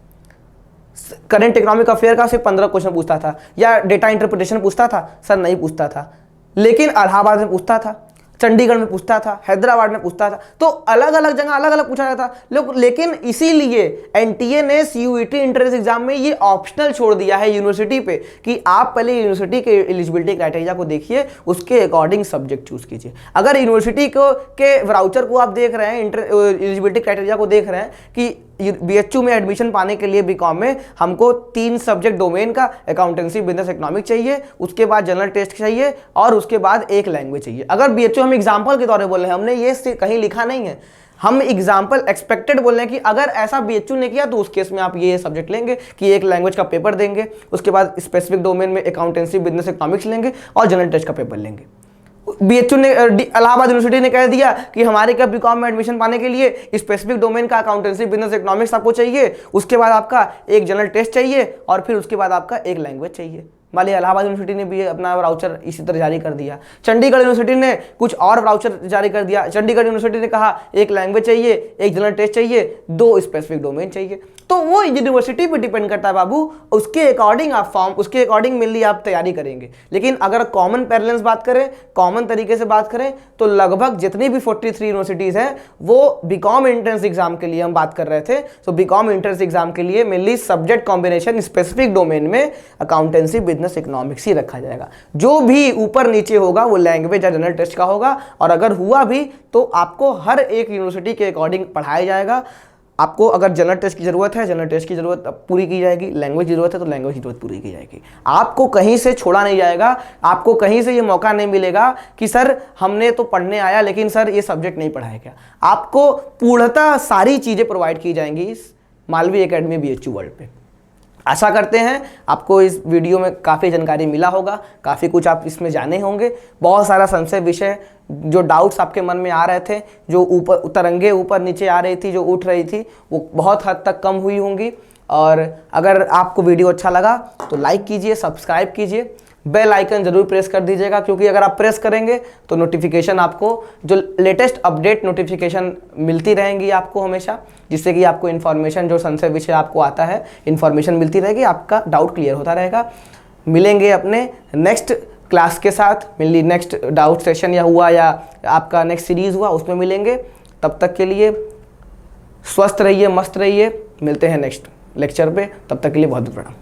करंट इकोनॉमिक अफेयर का सिर्फ 15 क्वेश्चन पूछता था, या डेटा इंटरप्रिटेशन पूछता था? सर नहीं पूछता था। लेकिन इलाहाबाद में पूछता था, चंडीगढ़ में पूछता था, हैदराबाद में पूछता था। तो अलग अलग जगह अलग अलग पूछा जाता था। लेकिन इसीलिए एनटीए ने सीयूईटी एंट्रेंस एग्जाम में ये ऑप्शनल छोड़ दिया है यूनिवर्सिटी पे कि आप पहले यूनिवर्सिटी के एलिजिबिलिटी क्राइटेरिया को देखिए, उसके अकॉर्डिंग सब्जेक्ट चूज कीजिए। अगर यूनिवर्सिटी को के वाउचर को आप देख रहे हैं, एलिजिबिलिटी क्राइटेरिया को देख रहे हैं कि बीएचयू में एडमिशन पाने के लिए बीकॉम में हमको 3 सब्जेक्ट डोमेन का अकाउंटेंसी, बिजनेस, इकोनॉमिक्स चाहिए, उसके बाद जनरल टेस्ट चाहिए और उसके बाद एक लैंग्वेज चाहिए। अगर बीएचयू हम एग्जाम्पल के तौर पे बोल रहे हैं, हमने ये कहीं लिखा नहीं है, हम एग्जाम्पल एक्सपेक्टेड बोल रहे हैं कि अगर ऐसा बीएचयू ने किया तो उस केस में आप ये सब्जेक्ट लेंगे कि एक लैंग्वेज का पेपर देंगे, उसके बाद स्पेसिफिक डोमेन में अकाउंटेंसी, बिजनेस, इकोनॉमिक्स लेंगे और जनरल टेस्ट का पेपर लेंगे। बीएचयू ने, इलाहाबाद यूनिवर्सिटी ने कह दिया कि हमारे क्या बीकॉम में एडमिशन पाने के लिए स्पेसिफिक डोमेन का अकाउंटेंसी, बिजनेस, इकोनॉमिक्स आपको चाहिए, उसके बाद आपका एक जनरल टेस्ट चाहिए और फिर उसके बाद आपका एक लैंग्वेज चाहिए। वाले इलाहाबाद यूनिवर्सिटी ने भी अपना वाउचर इसी तरह जारी कर दिया। चंडीगढ़ यूनिवर्सिटी ने कुछ और वाउचर जारी कर दिया। चंडीगढ़ यूनिवर्सिटी ने कहा एक लैंग्वेज चाहिए, एक जनरल टेस्ट चाहिए, 2 स्पेसिफिक डोमेन चाहिए। तो वो यूनिवर्सिटी पे डिपेंड करता है बाबू, उसके अकॉर्डिंग आप फॉर्म, उसके अकॉर्डिंग मेनली आप तैयारी करेंगे। लेकिन अगर कॉमन पैरेलल्स बात करें, कॉमन तरीके से बात करें तो लगभग जितनी भी 43 यूनिवर्सिटीज हैं वो बीकॉम एंट्रेंस एग्जाम के लिए हम बात कर रहे थे, तो बीकॉम एंट्रेंस एग्जाम के लिए mainly subject combination specific domain में अकाउंटेंसी, बिजनेस, इकोनॉमिक्स ही रखा जाएगा। जो भी ऊपर नीचे होगा वो लैंग्वेज या जनरल टेस्ट का होगा, और अगर हुआ भी तो आपको हर एक यूनिवर्सिटी के अकॉर्डिंग पढ़ाया जाएगा। आपको अगर जनरल टेस्ट की जरूरत है, जनरल टेस्ट की जरूरत पूरी की जाएगी, लैंग्वेज की जरूरत है तो लैंग्वेज की जरूरत पूरी की जाएगी। आपको कहीं से छोड़ा नहीं जाएगा, आपको कहीं से ये मौका नहीं मिलेगा कि सर हमने तो पढ़ने आया लेकिन सर ये सब्जेक्ट नहीं पढ़ाया गया। आपको पूर्णतः सारी चीजें प्रोवाइड की जाएंगी इस मालवी एकेडमी बीएचयू वर्ल्ड पे। आशा करते हैं आपको इस वीडियो में काफ़ी जानकारी मिला होगा, काफ़ी कुछ आप इसमें जाने होंगे। बहुत सारा संशय विषय, जो डाउट्स आपके मन में आ रहे थे, जो ऊपर तरंगे ऊपर नीचे आ रही थी, जो उठ रही थी, वो बहुत हद तक कम हुई होंगी। और अगर आपको वीडियो अच्छा लगा तो लाइक कीजिए, सब्सक्राइब कीजिए, बेल आइकन जरूर प्रेस कर दीजिएगा, क्योंकि अगर आप प्रेस करेंगे तो नोटिफिकेशन, आपको जो लेटेस्ट अपडेट नोटिफिकेशन मिलती रहेंगी आपको हमेशा, जिससे कि आपको इन्फॉर्मेशन, जो संशय विषय आपको आता है, इन्फॉर्मेशन मिलती रहेगी, आपका डाउट क्लियर होता रहेगा। मिलेंगे अपने नेक्स्ट क्लास के साथ, मेनली नेक्स्ट डाउट सेशन या हुआ या आपका नेक्स्ट सीरीज हुआ उसमें मिलेंगे। तब तक के लिए स्वस्थ रहिए, मस्त रहिए, मिलते हैं नेक्स्ट लेक्चर पे। तब तक के लिए बहुत बहुत प्रणाम।